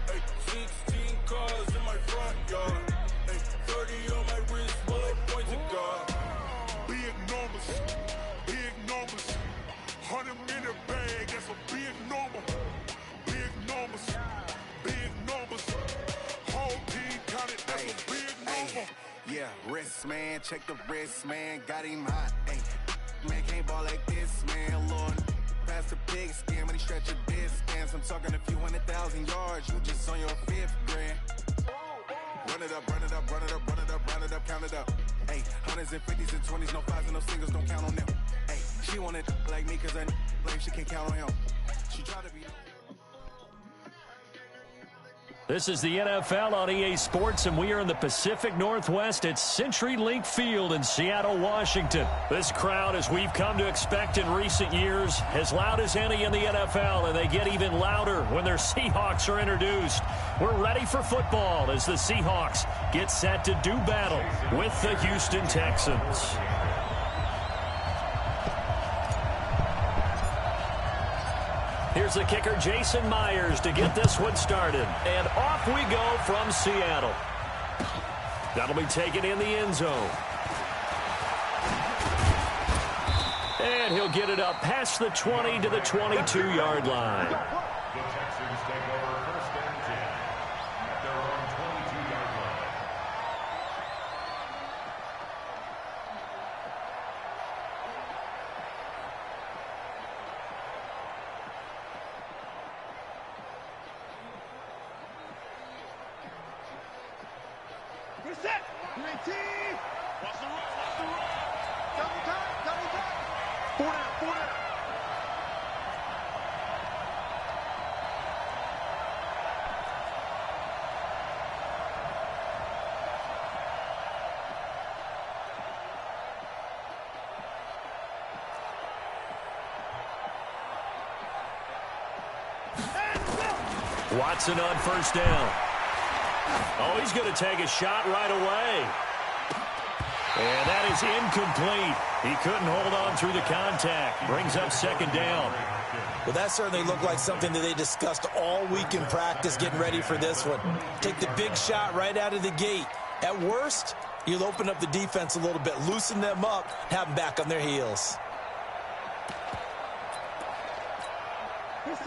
Hey, 16 cars in my front yard. Hey, 30 on my wrist, bullet point to God. Big numbers, big numbers. 100 in the bag, that's a big number. Big numbers, big numbers. Whole team counted, that's a big number. Yeah, wrist man, check the wrist man, got him hot. Ay, man can't ball like this, man. Lord, pass the pig skin when he stretch a distance. I'm talking a few 100,000 yards, you just on your 5th grand. Run it up, run it up, run it up, run it up, run it up, count it up. Ay, 100s and 50s and 20s, no 5s and no singles, don't count on them. Ay, she want it like me, cause I blame she can't count on him. She try to be. This is the NFL on EA Sports, and we are in the Pacific Northwest at CenturyLink Field in Seattle, Washington. This crowd, as we've come to expect in recent years, as loud as any in the NFL, and they get even louder when their Seahawks are introduced. We're ready for football as the Seahawks get set to do battle with the Houston Texans. Here's the kicker, Jason Myers, to get this one started. And off we go from Seattle. That'll be taken in the end zone. And he'll get it up past the 20 to the 22-yard line. The Texans take over first and 10 at their own 22-yard line. Reset! UAT! Watch the run, watch the run. Double time, double time. 4 down, 4 down. Watson on first down. Oh, he's going to take a shot right away. And that is incomplete. He couldn't hold on through the contact. Brings up second down. Well, that certainly looked like something that they discussed all week in practice getting ready for this one. Take the big shot right out of the gate. At worst, you'll open up the defense a little bit, loosen them up, have them back on their heels.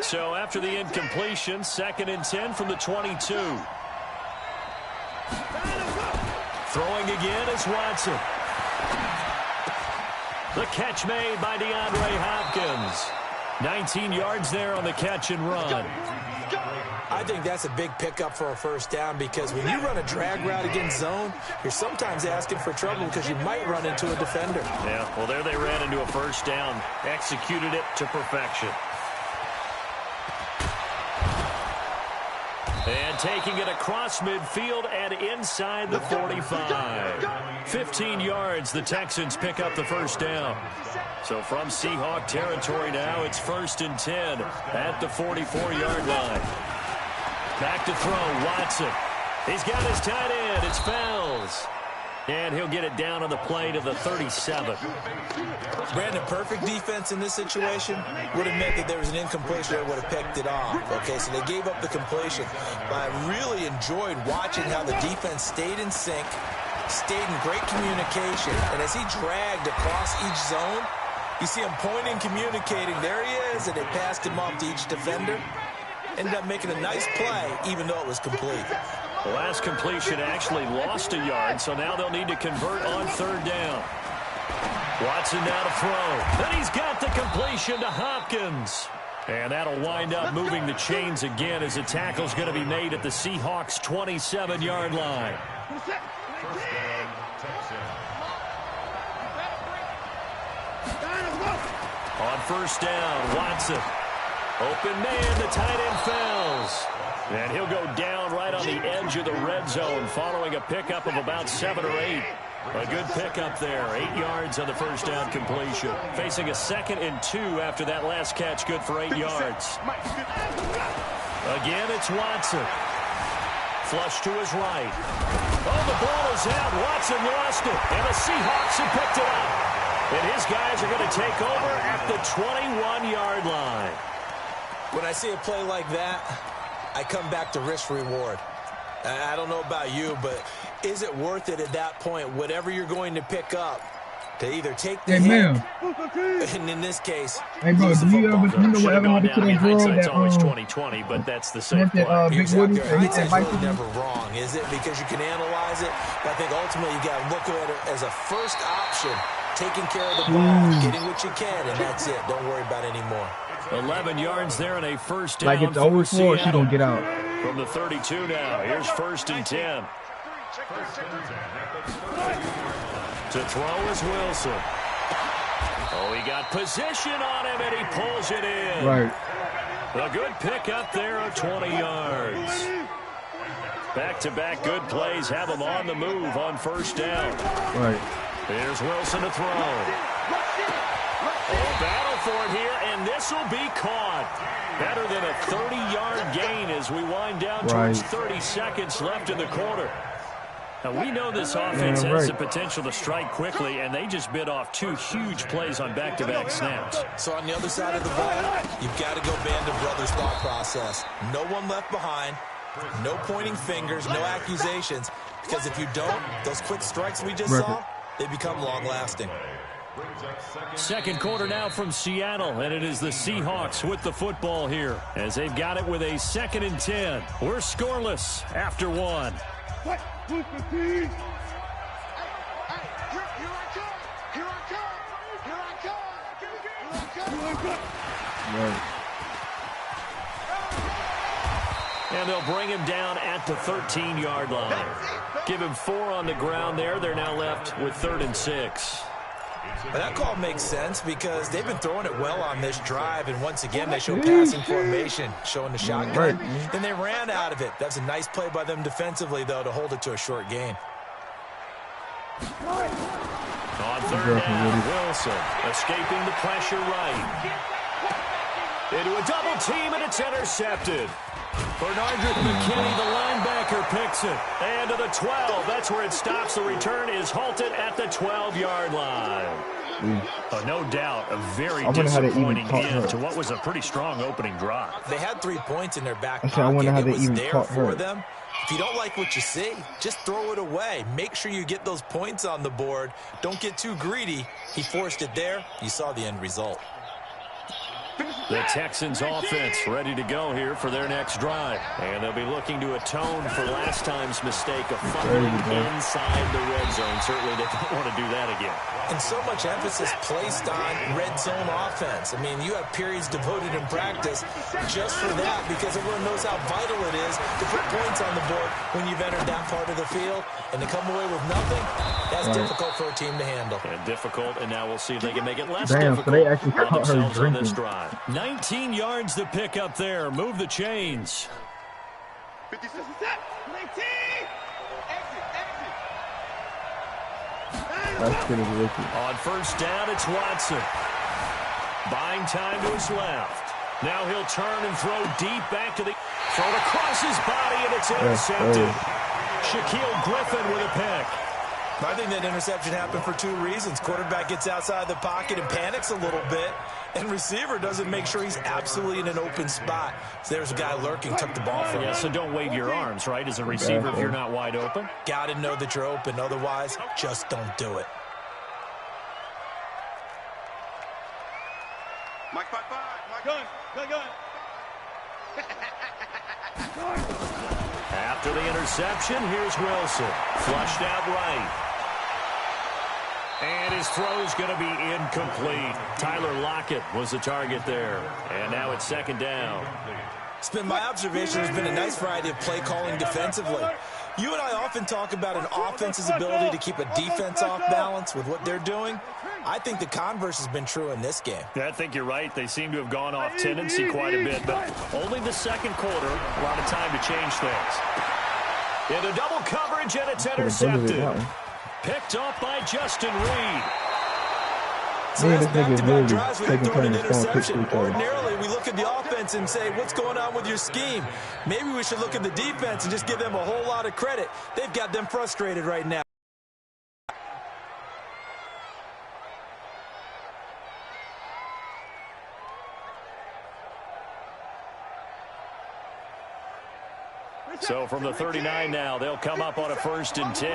So after the incompletion, 2nd and 10 from the 22. Throwing again is Watson. The catch made by DeAndre Hopkins. 19 yards there on the catch and run. I think that's a big pickup for a first down because when you run a drag route against zone, you're sometimes asking for trouble because you might run into a defender. Yeah, well, there they ran into a first down. Executed it to perfection. And taking it across midfield and inside the 45. 15 yards, the Texans pick up the first down. So from Seahawk territory now, it's 1st and 10 at the 44-yard line. Back to throw, Watson. He's got his tight end, it's Fells. And he'll get it down on the play to the 37. Brandon, perfect defense in this situation would have meant that there was an incompletion that would have picked it off. Okay, so they gave up the completion. But I really enjoyed watching how the defense stayed in sync, stayed in great communication. And as he dragged across each zone, you see him pointing, communicating. There he is, and they passed him off to each defender. Ended up making a nice play, even though it was complete. The last completion actually lost a yard, so now they'll need to convert on 3rd down. Watson now to throw. Then he's got the completion to Hopkins. And that'll wind up moving the chains again as the tackle's going to be made at the Seahawks' 27-yard line. First down, Texans. On first down, Watson. Open man, the tight end falls. And he'll go down right on the edge of the red zone following a pickup of about 7 or 8. A good pickup there. 8 yards on the first down completion. Facing a 2nd and 2 after that last catch. Good for 8 yards. Again, it's Watson. Flush to his right. Oh, the ball is out. Watson lost it. And the Seahawks have picked it up. And his guys are going to take over at the 21-yard line. When I see a play like that, I come back to risk-reward. I don't know about you, but is it worth it at that point, whatever you're going to pick up, to either take the hit, and in this case, hey, bro, do you know whatever happened to that girl it's that, always 2020, but that's the same Big Woody? Hindsight's really never wrong, is it? Because you can analyze it, but I think ultimately you got to look at it as a first option, taking care of the ball, getting what you can, and that's it. Don't worry about any more. 11 yards there and a first down. Like it's over 4, she gonna get out. From the 32 now. Here's 1st and 10. To throw is Wilson. Oh, he got position on him, and he pulls it in. Right. A good pickup there of 20 yards. Back-to-back good plays have him on the move on first down. Right. Here's Wilson to throw. Oh, battle for it here, and this will be caught. Better than a 30-yard gain as we wind down towards 30 seconds left in the quarter. Now, we know this offense has the potential to strike quickly, and they just bit off 2 huge plays on back-to-back snaps. So on the other side of the ball, you've got to go band of brothers thought process. No one left behind, no pointing fingers, no accusations, because if you don't, those quick strikes we just saw, they become long-lasting. Second quarter now from Seattle, and it is the Seahawks with the football here as they've got it with a 2nd and 10. We're scoreless after 1. What? Who's the team? And they'll bring him down at the 13-yard line. Give him 4 on the ground there. They're now left with 3rd and 6. But that call makes sense because they've been throwing it well on this drive, and once again they show passing formation, showing the shotgun. Then they ran out of it. That's a nice play by them defensively, though, to hold it to a short gain. On 3rd down, Wilson escaping the pressure right. Into a double team, and it's intercepted. Bernardrick McKinney, the linebacker, picks it. And to the 12. That's where it stops. The return is halted at the 12-yard line. No doubt, a very disappointing end to what was a pretty strong opening drive. They had 3 points in their back pocket. I wonder how they it was even there caught for her. them. If you don't like what you see, just throw it away. Make sure you get those points on the board. Don't get too greedy. He forced it there. You saw the end result. The Texans offense ready to go here for their next drive. And they'll be looking to atone for last time's mistake of fumbling inside the red zone. Certainly they don't want to do that again. And so much emphasis placed on red zone offense. I mean, you have periods devoted in practice just for that because everyone knows how vital it is to put points on the board when you've entered that part of the field. And to come away with nothing, that's difficult for a team to handle. And difficult, and now we'll see if they can make it less Damn, difficult so they actually for caught her themselves on this drinking. drive. 19 yards to pick up there. Move the chains. 56 19. That's pretty wicked. On first down, it's Watson. Buying time to his left. Now he'll turn and throw deep back to the... Thrown across his body, and it's intercepted. Shaquille Griffin with a pick. I think that interception happened for 2 reasons. Quarterback gets outside the pocket and panics a little bit, and receiver doesn't make sure he's absolutely in an open spot. So there's a guy lurking, took the ball from him. So don't wave your arms, right, as a receiver if you're not wide open? Got to know that you're open. Otherwise, just don't do it. Mike, gun. After the interception, here's Wilson. Flushed out right. And his throw's going to be incomplete. Tyler Lockett was the target there. And now it's 2nd down. It's been my observation. There's been a nice variety of play calling defensively. You and I often talk about an offense's ability to keep a defense off balance with what they're doing. I think the converse has been true in this game. Yeah, I think you're right. They seem to have gone off tendency quite a bit, but only the second quarter, a lot of time to change things. Into double coverage, and it's intercepted. Picked off by Justin Reed. So that's back-to-back drives with a thrown an interception. Ordinarily, we look at the offense and say, what's going on with your scheme? Maybe we should look at the defense and just give them a whole lot of credit. They've got them frustrated right now. So from the 39 now, they'll come up on a 1st and 10.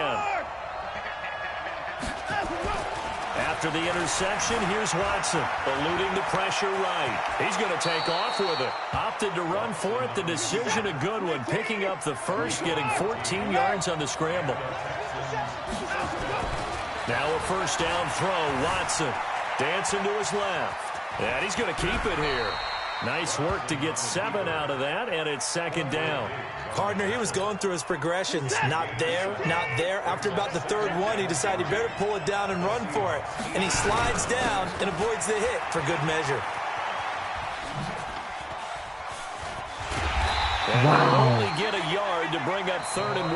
After the interception, here's Watson, eluding the pressure right. He's going to take off with it. Opted to run for it. The decision a good one, picking up the first, getting 14 yards on the scramble. Now a 1st down throw. Watson dancing to his left. And he's going to keep it here. Nice work to get 7 out of that, and it's 2nd down. Partner, he was going through his progressions. Not there, not there. After about the 3rd one, he decided he better pull it down and run for it. And he slides down and avoids the hit for good measure. Wow. Only get a yard to bring up 3rd and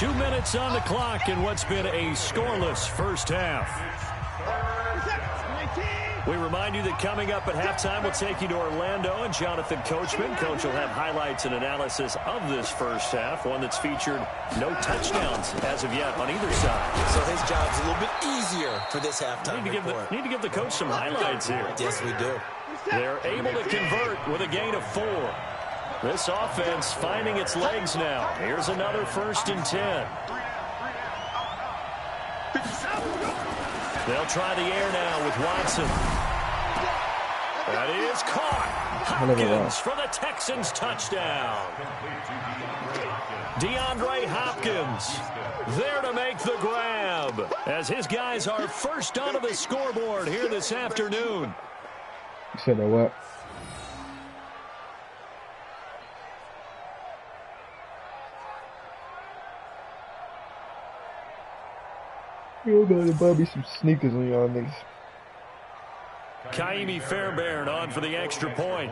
1. 2 minutes on the clock in what's been a scoreless first half. We remind you that coming up at halftime, we'll take you to Orlando and Jonathan Coachman. Coach will have highlights and analysis of this first half, one that's featured no touchdowns as of yet on either side. So his job's a little bit easier for this halftime report. Need to give the coach some highlights here. Yes, we do. They're able to convert with a gain of 4. This offense finding its legs now. Here's another 1st and 10. They'll try the air now with Watson. That is caught. Hopkins for the Texans touchdown. DeAndre Hopkins there to make the grab as his guys are first onto the scoreboard here this afternoon. You said that what? You gotta buy me some sneakers on y'all niggas. Kaimi Fairbairn on for the extra point.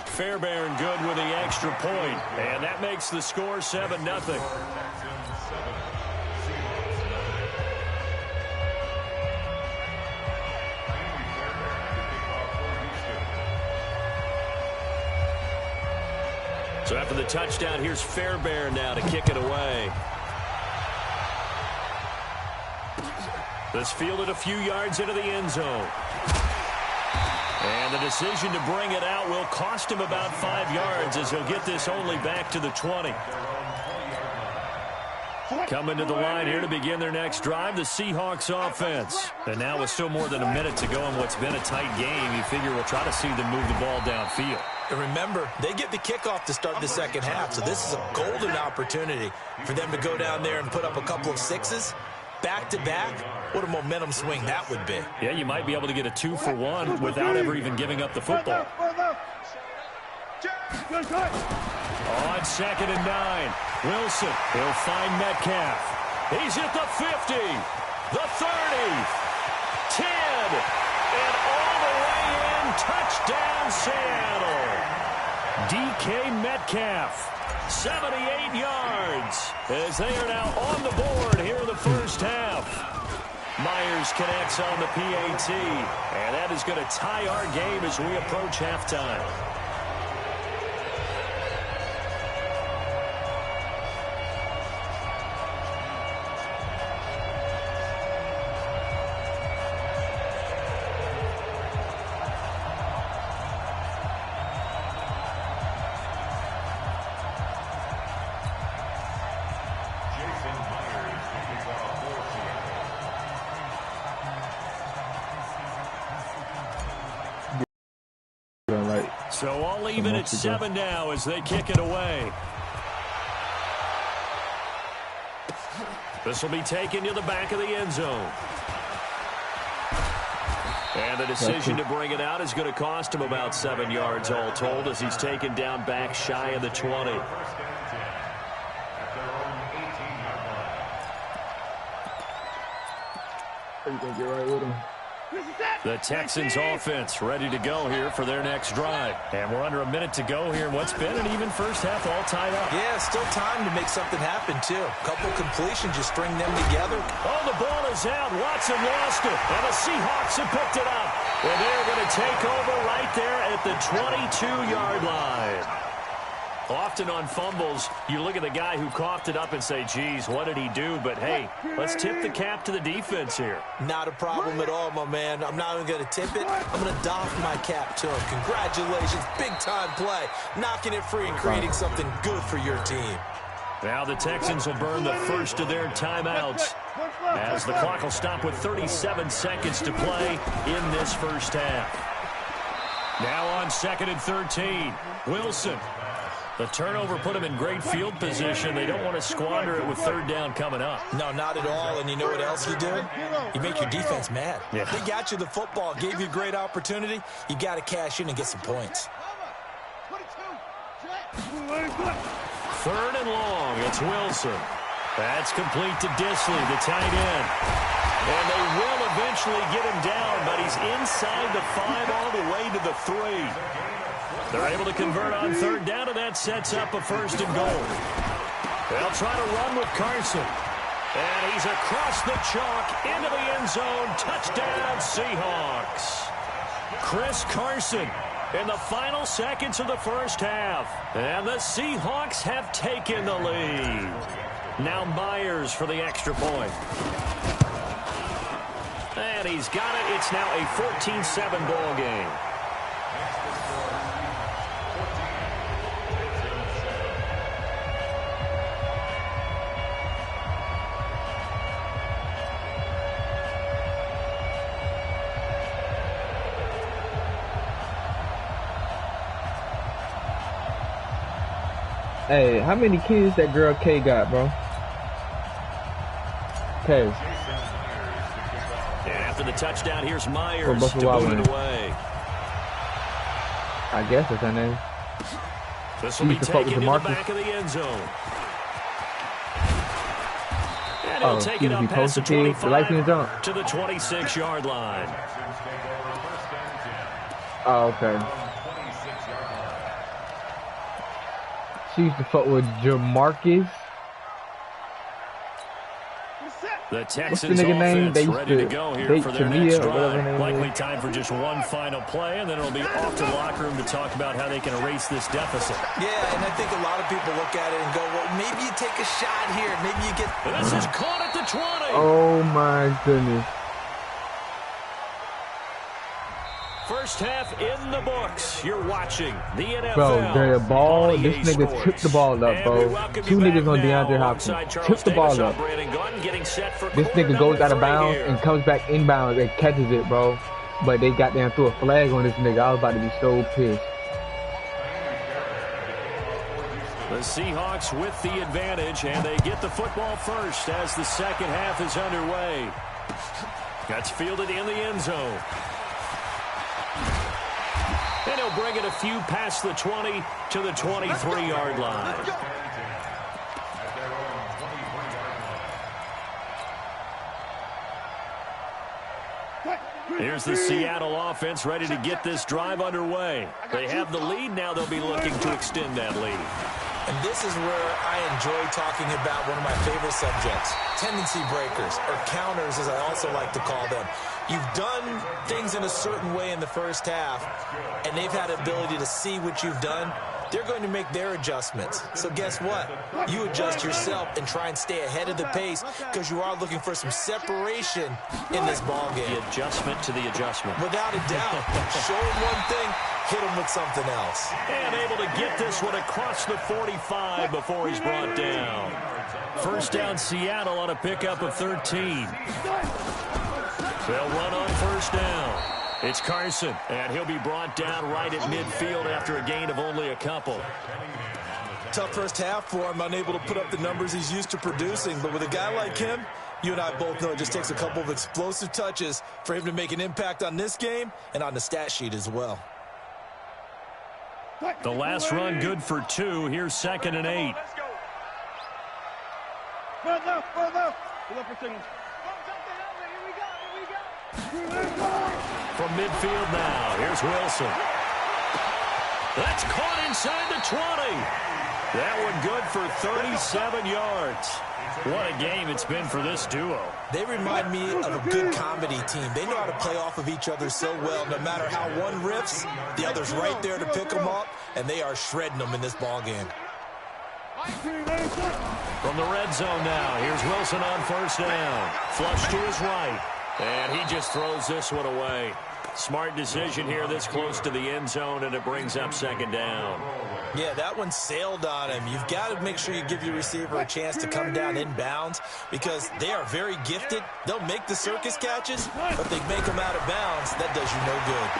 Fairbairn good with the extra point, and that makes the score 7-0. So after the touchdown, here's Fairbairn now to kick it away. This fielded a few yards into the end zone. And the decision to bring it out will cost him about 5 yards as he'll get this only back to the 20. Coming to the line here to begin their next drive, the Seahawks offense. And now with still more than a minute to go in what's been a tight game, you figure we'll try to see them move the ball downfield. And remember, they get the kickoff to start the second half, so this is a golden opportunity for them to go down there and put up a couple of 6s. Back-to-back, what a momentum swing that would be. Yeah, you might be able to get a 2-for-1 without ever even giving up the football. On 2nd and 9, Wilson, he'll find Metcalf. He's at the 50, the 30, 10, and all the way in, touchdown Seattle. DK Metcalf. 78 yards as they are now on the board here in the first half. Myers connects on the PAT, and that is going to tie our game as we approach halftime. Like So all even at 7 now as they kick it away. This will be taken to the back of the end zone. And the decision to bring it out is going to cost him about 7 yards all told as he's taken down back shy of the 20. The Texans offense ready to go here for their next drive. And we're under a minute to go here in what's been an even first half, all tied up. Yeah, still time to make something happen, too. A couple completions, just string them together. Oh, the ball is out. Watson lost it. And the Seahawks have picked it up. And they're going to take over right there at the 22-yard line. Often on fumbles, you look at the guy who coughed it up and say, geez, what did he do? But, hey, let's tip the cap to the defense here. Not a problem at all, my man. I'm not even going to tip it. I'm going to doff my cap to him. Congratulations. Big-time play. Knocking it free and creating something good for your team. Now the Texans will burn the first of their timeouts as the clock will stop with 37 seconds to play in this first half. Now on 2nd and 13, Wilson. The turnover put him in great field position. They don't want to squander it with 3rd down coming up. No, not at all. And you know what else you do? You make your defense mad. Yeah. They got you the football, gave you a great opportunity. You got to cash in and get some points. 3rd and long. It's Wilson. That's complete to Disley, the tight end. And they will eventually get him down, but he's inside the 5 all the way to the 3. They're able to convert on 3rd down, and that sets up a 1st and goal. They'll try to run with Carson. And he's across the chalk into the end zone. Touchdown, Seahawks. Chris Carson in the final seconds of the first half. And the Seahawks have taken the lead. Now Myers for the extra point. And he's got it. It's now a 14-7 ball game. Hey, how many kids that girl K got, bro? K. And after the touchdown, here's Myers to Buffalo move it away. I guess that's her name. This will be taken to the back of the end zone. And he'll take it up past the 25 to the 26-yard line. Oh, okay. She used to fuck with Jamarcus. The Texans offense ready to go here for their next drive. Likely time for just one final play, and then it'll be off to the locker room to talk about how they can erase this deficit. Yeah, and I think a lot of people look at it and go, well, maybe you take a shot here. Maybe you get... And this is caught at the 20. Oh, my goodness. First half in the books. You're watching the NFL. Bro, the ball, this nigga took the ball up, bro. 2 niggas on DeAndre Hopkins. Took the ball up. This nigga goes out of bounds and comes back inbounds and catches it, bro. But they got down, threw a flag on this nigga. I was about to be so pissed. The Seahawks with the advantage, and they get the football first as the second half is underway. That's fielded in the end zone. And he'll bring it a few past the 20 to the 23-yard line. Here's the Seattle offense ready to get this drive underway. They have the lead. Now they'll be looking to extend that lead. And this is where I enjoy talking about one of my favorite subjects, tendency breakers, or counters as I also like to call them. You've done things in a certain way in the first half, and they've had the ability to see what you've done. They're going to make their adjustments. So guess what? You adjust yourself and try and stay ahead of the pace because you are looking for some separation in this ball game. The adjustment to the adjustment. Without a doubt. Show him one thing, hit him with something else. And able to get this one across the 45 before he's brought down. First down, Seattle on a pickup of 13. They'll run on first down. It's Carson, and he'll be brought down right at midfield after a gain of only a couple. Tough first half for him, unable to put up the numbers he's used to producing. But with a guy like him, you and I both know it just takes a couple of explosive touches for him to make an impact on this game and on the stat sheet as well. The last run good for 2. Here's 2nd and 8. From midfield now, here's Wilson. That's caught inside the 20. That one good for 37 yards. What a game it's been for this duo. They remind me of a good comedy team. They know how to play off of each other so well. No matter how one riffs, the other's right there to pick them up, and they are shredding them in this ball game. From the red zone now, here's Wilson on 1st down. Flush to his right, and he just throws this one away. Smart decision here this close to the end zone, and it brings up 2nd down. Yeah, that one sailed on him. You've got to make sure you give your receiver a chance to come down inbounds because they are very gifted. They'll make the circus catches, but they make them out of bounds. That does you no good.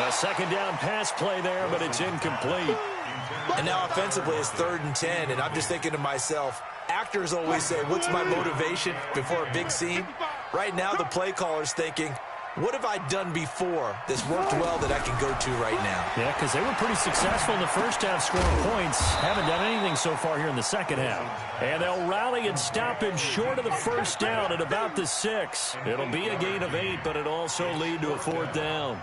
A 2nd down pass play there, but it's incomplete. And now offensively it's 3rd and 10, and I'm just thinking to myself, actors always say, what's my motivation before a big scene? Right now the play caller's thinking, what have I done before that's worked well that I can go to right now? Yeah, because they were pretty successful in the first half scoring points. Haven't done anything so far here in the second half. And they'll rally and stop him short of the 1st down at about the 6. It'll be a gain of 8, but it'll also lead to a 4th down.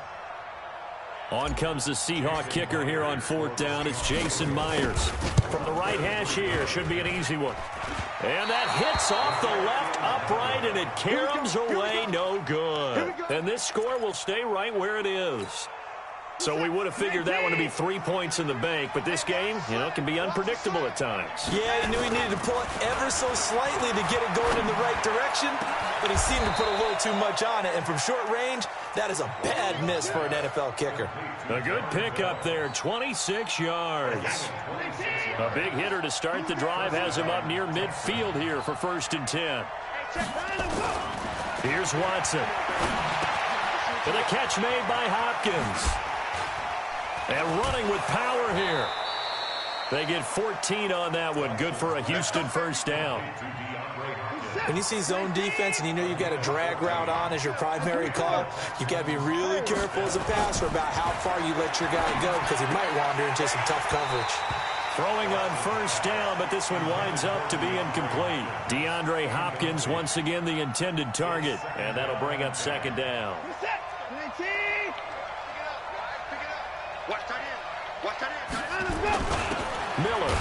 On comes the Seahawk kicker here on 4th down. It's Jason Myers. From the right hash here. Should be an easy one. And that hits off the left upright, and it caroms away no good. And this score will stay right where it is. So we would have figured that one to be 3 points in the bank, but this game, can be unpredictable at times. Yeah, he knew he needed to pull it ever so slightly to get it going in the right direction, but he seemed to put a little too much on it, and from short range, that is a bad miss for an NFL kicker. A good pickup there, 26 yards. A big hitter to start the drive has him up near midfield here for 1st and 10. Here's Watson. With a catch made by Hopkins. And running with power here. They get 14 on that one. Good for a Houston 1st down. When you see zone defense and you know you've got a drag route on as your primary call, you've got to be really careful as a passer about how far you let your guy go because he might wander into some tough coverage. Throwing on 1st down, but this one winds up to be incomplete. DeAndre Hopkins once again the intended target, and that'll bring up 2nd down. Miller,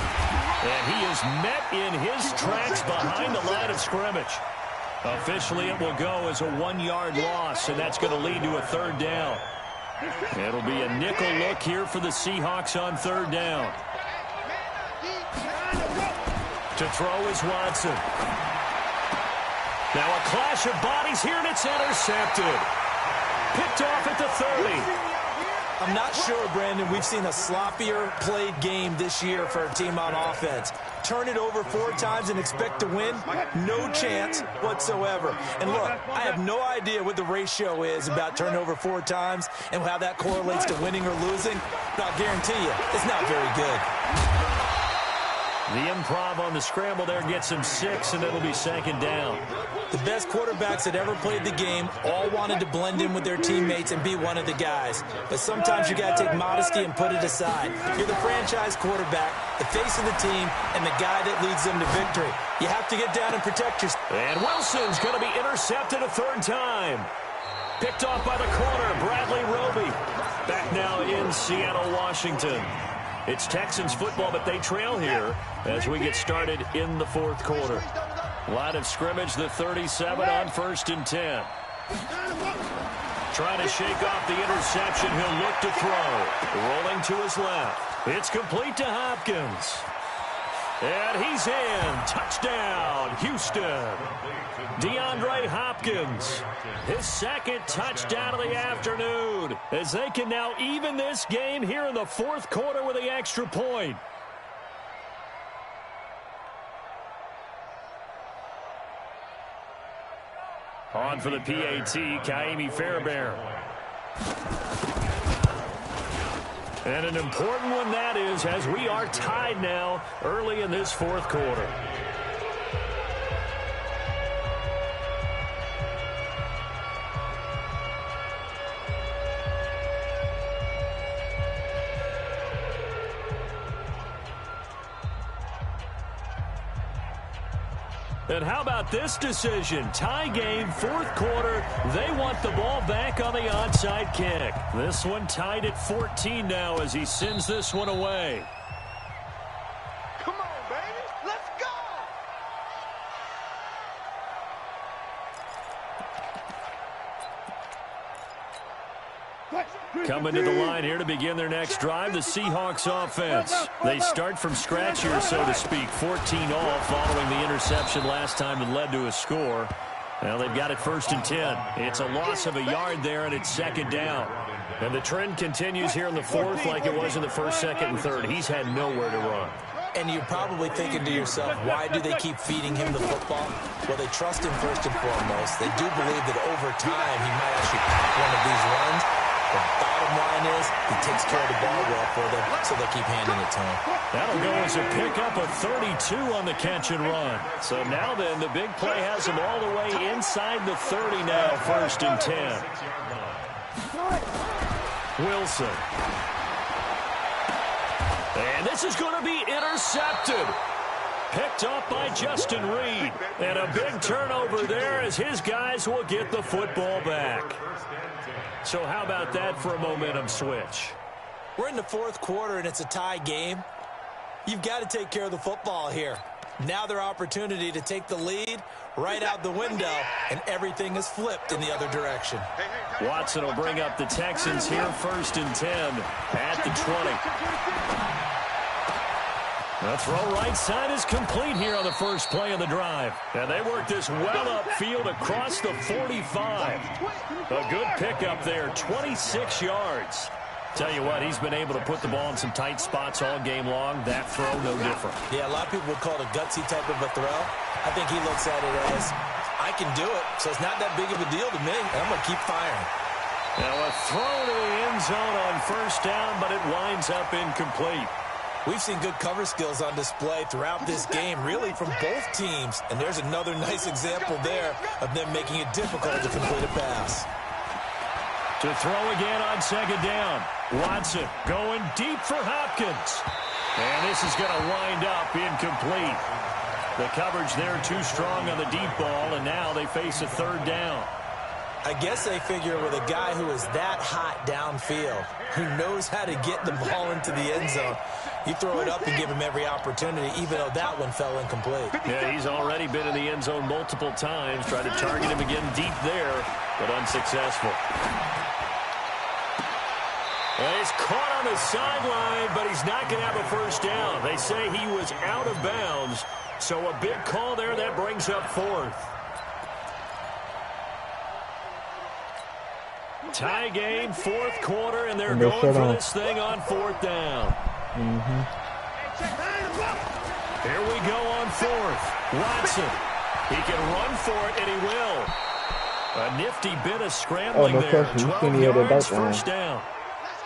and he is met in his tracks behind the line of scrimmage. Officially, it will go as a 1-yard loss, and that's going to lead to a 3rd down. It'll be a nickel look here for the Seahawks on 3rd down. To throw is Watson. Now a clash of bodies here, and it's intercepted. Picked off at the 30. I'm not sure, Brandon, we've seen a sloppier played game this year for a team on offense. Turn it over 4 times and expect to win? No chance whatsoever. And look, I have no idea what the ratio is about turnover 4 times and how that correlates to winning or losing, but I'll guarantee you, it's not very good. The improv on the scramble there gets him 6, and it'll be 2nd down. The best quarterbacks that ever played the game all wanted to blend in with their teammates and be one of the guys. But sometimes you got to take modesty and put it aside. You're the franchise quarterback, the face of the team, and the guy that leads them to victory. You have to get down and protect yourself. And Wilson's going to be intercepted a 3rd time. Picked off by the corner, Bradley Roby. Back now in Seattle, Washington. It's Texans football, but they trail here as we get started in the 4th quarter. Line of scrimmage, the 37 on 1st and 10. Trying to shake off the interception. He'll look to throw. Rolling to his left. It's complete to Hopkins. And he's in. Touchdown, Houston. DeAndre Hopkins. His 2nd touchdown of the afternoon. As they can now even this game here in the 4th quarter with the extra point. On for the PAT, Kaimi Fairbairn. And an important one that is, as we are tied now early in this fourth quarter. And how about this decision? Tie game, fourth quarter. They want the ball back on the onside kick. This one tied at 14 now as he sends this one away. Come on, baby. Let's go. Coming to the line here to begin their next drive, the Seahawks offense. They start from scratch here, so to speak. 14 all following the interception last time that led to a score. Now they've got it 1st and 10. It's a loss of a yard there, and it's 2nd down. And the trend continues here in the fourth like it was in the 1st, 2nd, and 3rd. He's had nowhere to run. And you're probably thinking to yourself, why do they keep feeding him the football? Well, they trust him first and foremost. They do believe that over time he might actually pack one of these runs. The bottom line is he takes care of the ball well for them, so they'll keep handing it to him. That'll go as a pickup of 32 on the catch and run. So now then, the big play has him all the way inside the 30 now, 1st and 10. Wilson. And this is going to be intercepted. Picked off by Justin Reed. And a big turnover there as his guys will get the football back. So how about that for a momentum switch? We're in the fourth quarter, and it's a tie game. You've got to take care of the football here. Now their opportunity to take the lead right out the window, and everything is flipped in the other direction. Watson will bring up the Texans here, 1st and 10 at the 20. The throw right side is complete here on the first play of the drive. And they work this well upfield across the 45. A good pickup there, 26 yards. Tell you what, he's been able to put the ball in some tight spots all game long. That throw, no different. Yeah, a lot of people would call it a gutsy type of a throw. I think he looks at it as, I can do it, so it's not that big of a deal to me, and I'm going to keep firing. Now a throw to the end zone on 1st down, but it winds up incomplete. We've seen good cover skills on display throughout this game, really from both teams. And there's another nice example there of them making it difficult to complete a pass. To throw again on 2nd down. Watson going deep for Hopkins. And this is going to wind up incomplete. The coverage there too strong on the deep ball, and now they face a 3rd down. I guess they figure with a guy who is that hot downfield, who knows how to get the ball into the end zone, you throw it up and give him every opportunity, even though that one fell incomplete. Yeah, he's already been in the end zone multiple times, tried to target him again deep there, but unsuccessful. And he's caught on the sideline, but he's not going to have a 1st down. They say he was out of bounds, so a big call there that brings up 4th. Tie game, 4th quarter, and they're going for this thing on 4th down. Here we go on 4th. Watson. He can run for it, and he will. A nifty bit of scrambling there. 12 yards, 1st down.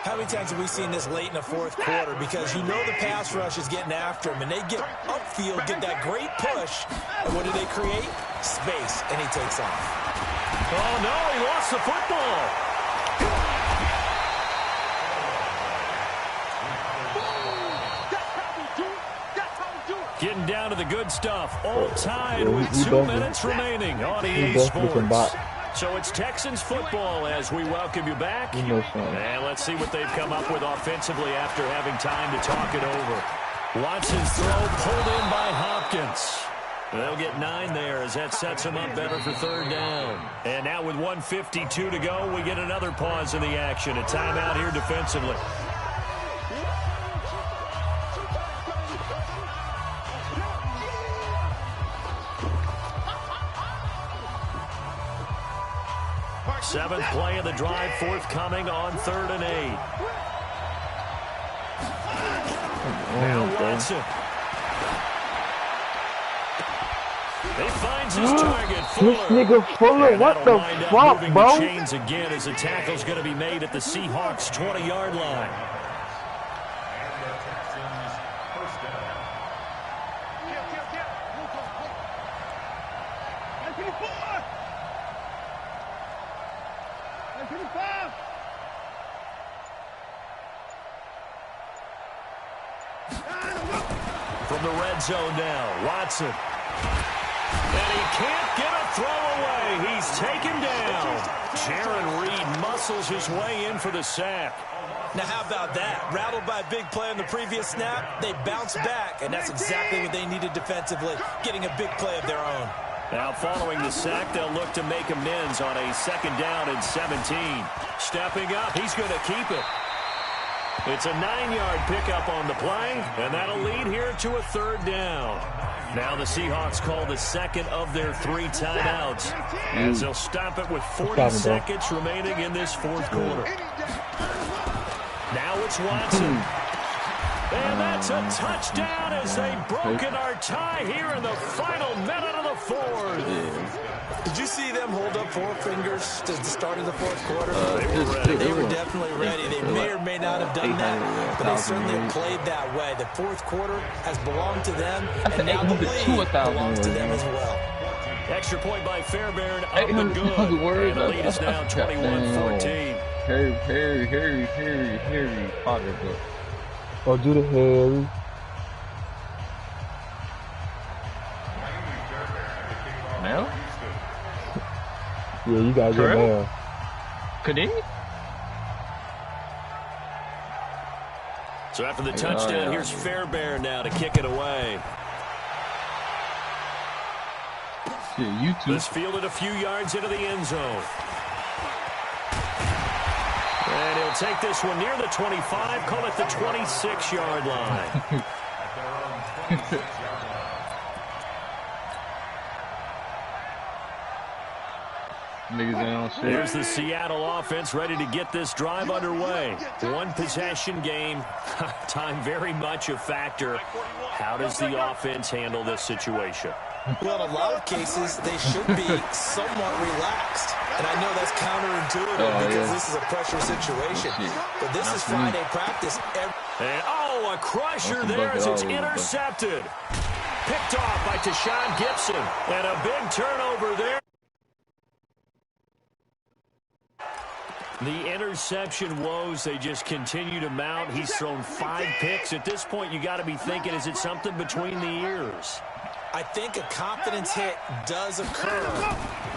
How many times have we seen this late in the 4th quarter? Because you know the pass rush is getting after him, and they get upfield, get that great push. And what do they create? Space, and he takes off. Oh, no, he lost the football. Getting down to the good stuff. All tied with 2 minutes remaining on EA Sports. So it's Texans football as we welcome you back. And let's see what they've come up with offensively after having time to talk it over. Watson's throw pulled in by Hopkins. They'll get 9 there as that sets them up better for 3rd down. And now with 1:52 to go, we get another pause in the action. A timeout here defensively. Seventh play of the drive, forthcoming on 3rd and 8. Now Watson. He finds his target, This nigga Fuller, what the fuck, bro? The chains again as the tackle's going to be made at the Seahawks 20-yard line. From the red zone now, Watson. And he can't get a throw away. He's taken down. Jaron Reed muscles his way in for the sack. Now, how about that? Rattled by a big play on the previous snap, they bounce back, and that's exactly what they needed defensively, getting a big play of their own. Now, following the sack, they'll look to make amends on a 2nd down and 17. Stepping up, he's going to keep it. It's a 9-yard pickup on the play, and that'll lead here to a 3rd down. Now the Seahawks call the 2nd of their 3 timeouts, as they'll stop it with 40 seconds remaining in this 4th quarter. Now it's Watson. And that's a touchdown as they've broken our tie here in the final minute of the 4th. Did you see them hold up 4 fingers to the start of the 4th quarter? They were definitely ready. They may or may not have done that, but they certainly have played that way. The 4th quarter has belonged to them, and now the lead belongs to them as well. Extra point by Fairbairn, up and good. And the lead is now 21-14. Harry Potter book. Oh, do the Harry. Now? Yeah, you gotta get now. Kadini? So after the touchdown, here's Fairbairn now to kick it away. Yeah, you too. This fielded a few yards into the end zone. And he'll take this one near the 25, call it the 26-yard line. Here's the Seattle offense ready to get this drive underway. 1-possession game. Time very much a factor. How does the offense handle this situation? Well, in a lot of cases, they should be somewhat relaxed. And I know that's counterintuitive because this is a pressure situation. But this is Friday practice. And, a crusher there as it's intercepted. Picked off by Tashawn Gibson. And a big turnover there. The interception woes, they just continue to mount. He's thrown 5 picks. At this point, you got to be thinking, is it something between the ears? I think a confidence hit does occur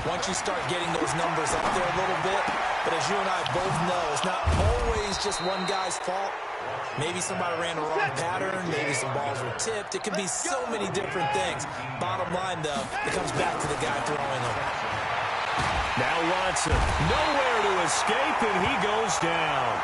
once you start getting those numbers up there a little bit. But as you and I both know, it's not always just one guy's fault. Maybe somebody ran the wrong pattern. Maybe some balls were tipped. It can be so many different things. Bottom line, though, it comes back to the guy throwing them. Now Watson, nowhere to escape, and he goes down.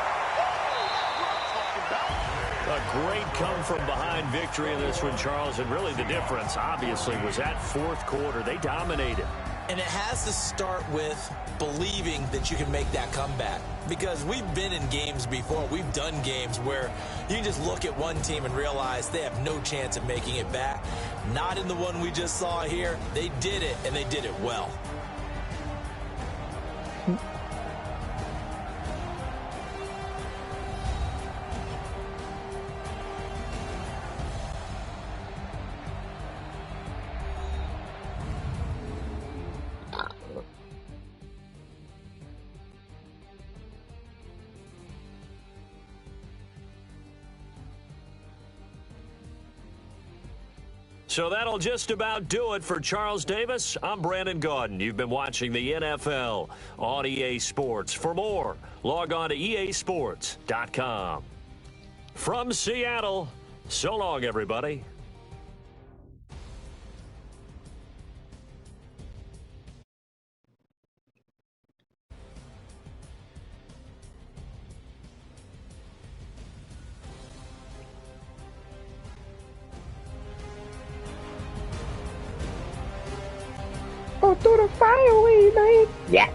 A great come-from-behind victory in this one, Charles, and really the difference, obviously, was that 4th quarter. They dominated. And it has to start with believing that you can make that comeback. Because we've been in games before. We've done games where you can just look at one team and realize they have no chance of making it back. Not in the one we just saw here. They did it, and they did it well. So that'll just about do it for Charles Davis. I'm Brandon Gaudin. You've been watching the NFL on EA Sports. For more, log on to easports.com. From Seattle, so long, everybody. Go through the fire with me. Yeah.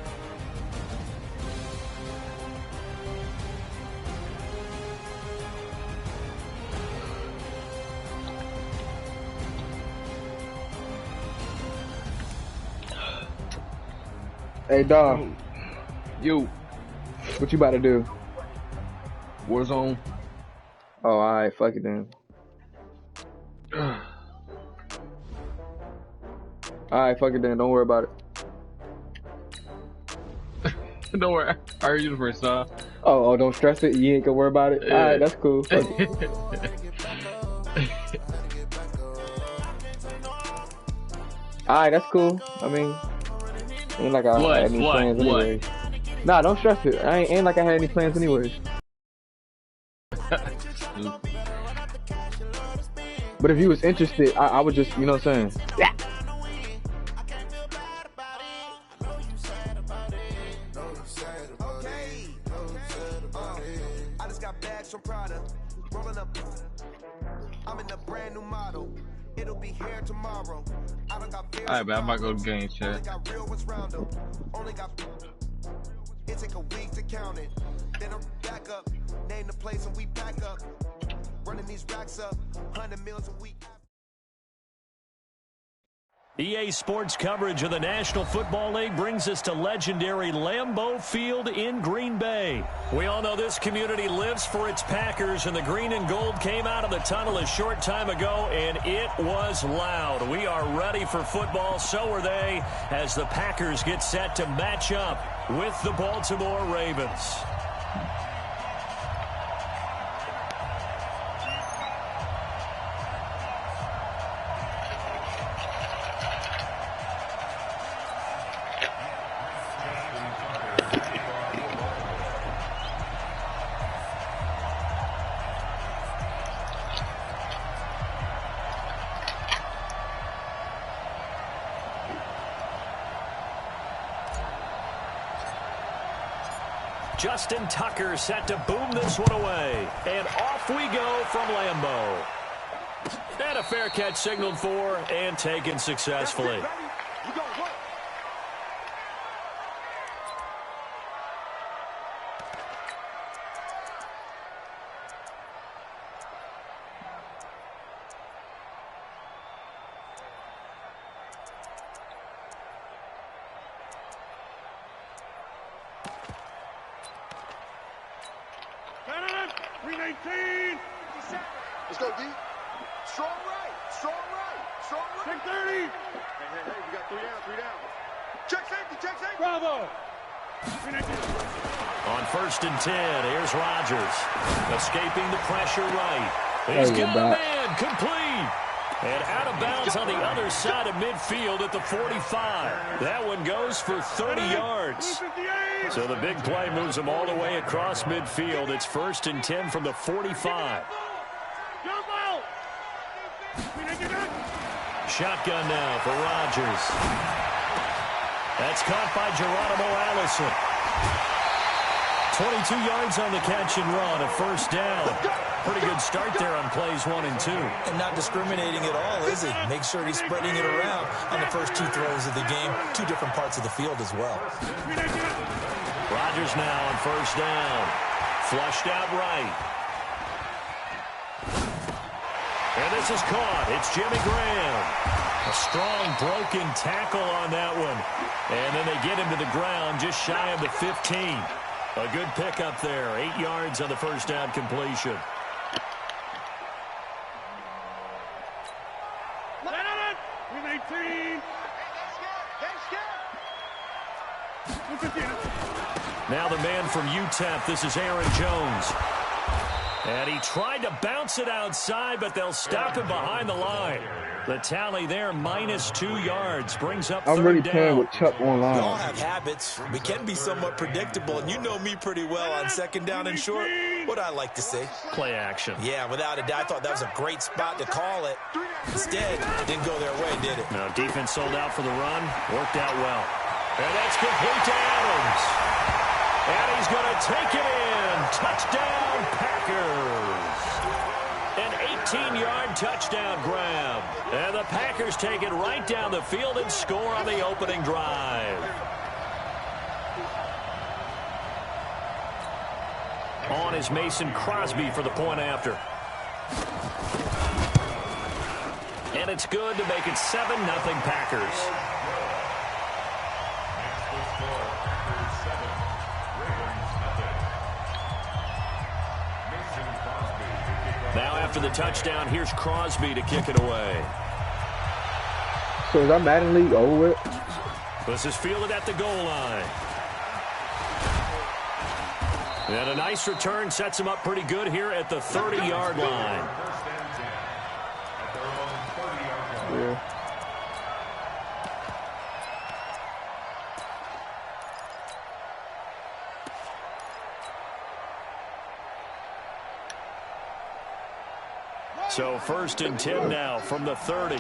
Hey, dog. Yo. What you about to do? Warzone. Oh, alright. Fuck it then. Alright, fuck it then. Don't worry about it. Don't worry. I heard you the first time. Oh, don't stress it. You ain't gonna worry about it. Yeah. Alright, that's cool. Fuck it. Alright, that's cool. I mean, ain't like I had any plans anyways. Nah, don't stress it. Ain't like I had any plans anyways. But if you was interested, I would just, you know what I'm saying? Yeah. I just got bags from Prada. Rolling up. I'm in a brand new model. It'll be here tomorrow. I don't got beers. Alright, man, I'm about to go to game chat. Only got it take a week to count it. Then I'm back up. Name the place and we back up. Running these racks up. 100 meals a week. EA Sports coverage of the National Football League brings us to legendary Lambeau Field in Green Bay. We all know this community lives for its Packers, and the green and gold came out of the tunnel a short time ago, and it was loud. We are ready for football, so are they, as the Packers get set to match up with the Baltimore Ravens. Justin Tucker set to boom this one away. And off we go from Lambeau. And a fair catch signaled for and taken successfully. Let's go, D. Strong right. Strong right. Strong right. Check 30. Hey, you got 3 down. Check safety. Bravo. On 1st and 10, here's Rodgers. Escaping the pressure right. He's got a man complete. And out of bounds on the other side of midfield at the 45. That one goes for 30 yards. So the big play moves them all the way across midfield. It's 1st and 10 from the 45. Shotgun now for Rodgers. That's caught by Geronimo Allison. 22 yards on the catch and run, a 1st down. Pretty good start there on plays 1 and 2. And not discriminating at all, is it? Make sure he's spreading it around on the first 2 throws of the game. 2 different parts of the field as well. Rodgers now on 1st down. Flushed out right. And this is caught. It's Jimmy Graham. A strong broken tackle on that one. And then they get him to the ground just shy of the 15. A good pickup there. 8 yards on the 1st down completion. Now the man from UTEP, this is Aaron Jones. And he tried to bounce it outside, but they'll stop him behind the line. The tally there, -2 yards, brings up 3rd down. I'm really playing with Chuck online. We all have habits. We can be somewhat predictable, and you know me pretty well on 2nd down and short. What I like to say? Play action. Yeah, without a doubt. I thought that was a great spot to call it. Instead, it didn't go their way, did it? No, defense sold out for the run. Worked out well. And that's complete to Adams. And he's going to take it in. Touchdown, Packers. An 18-yard touchdown grab. And the Packers take it right down the field and score on the opening drive. On is Mason Crosby for the point after. And it's good to make it 7-0 Packers. Now after the touchdown, here's Crosby to kick it away. So is that Madden League over with? This is fielded at the goal line. And a nice return sets him up pretty good here at the 30-yard line. Yeah. So 1st and 10 now from the 30.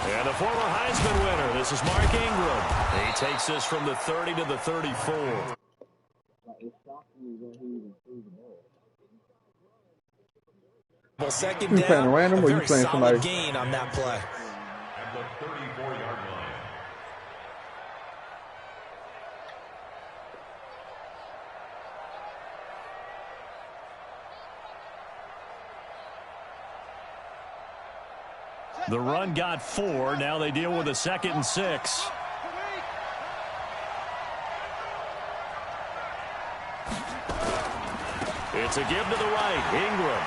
And a former Heisman winner. This is Mark Ingram. He takes this from the 30 to the 34. Well, second down, random, a or you very playing solid somebody? gain on that play. At the 34-yard line. The run got 4. Now they deal with a 2nd and 6. It's a give to the right. Ingram.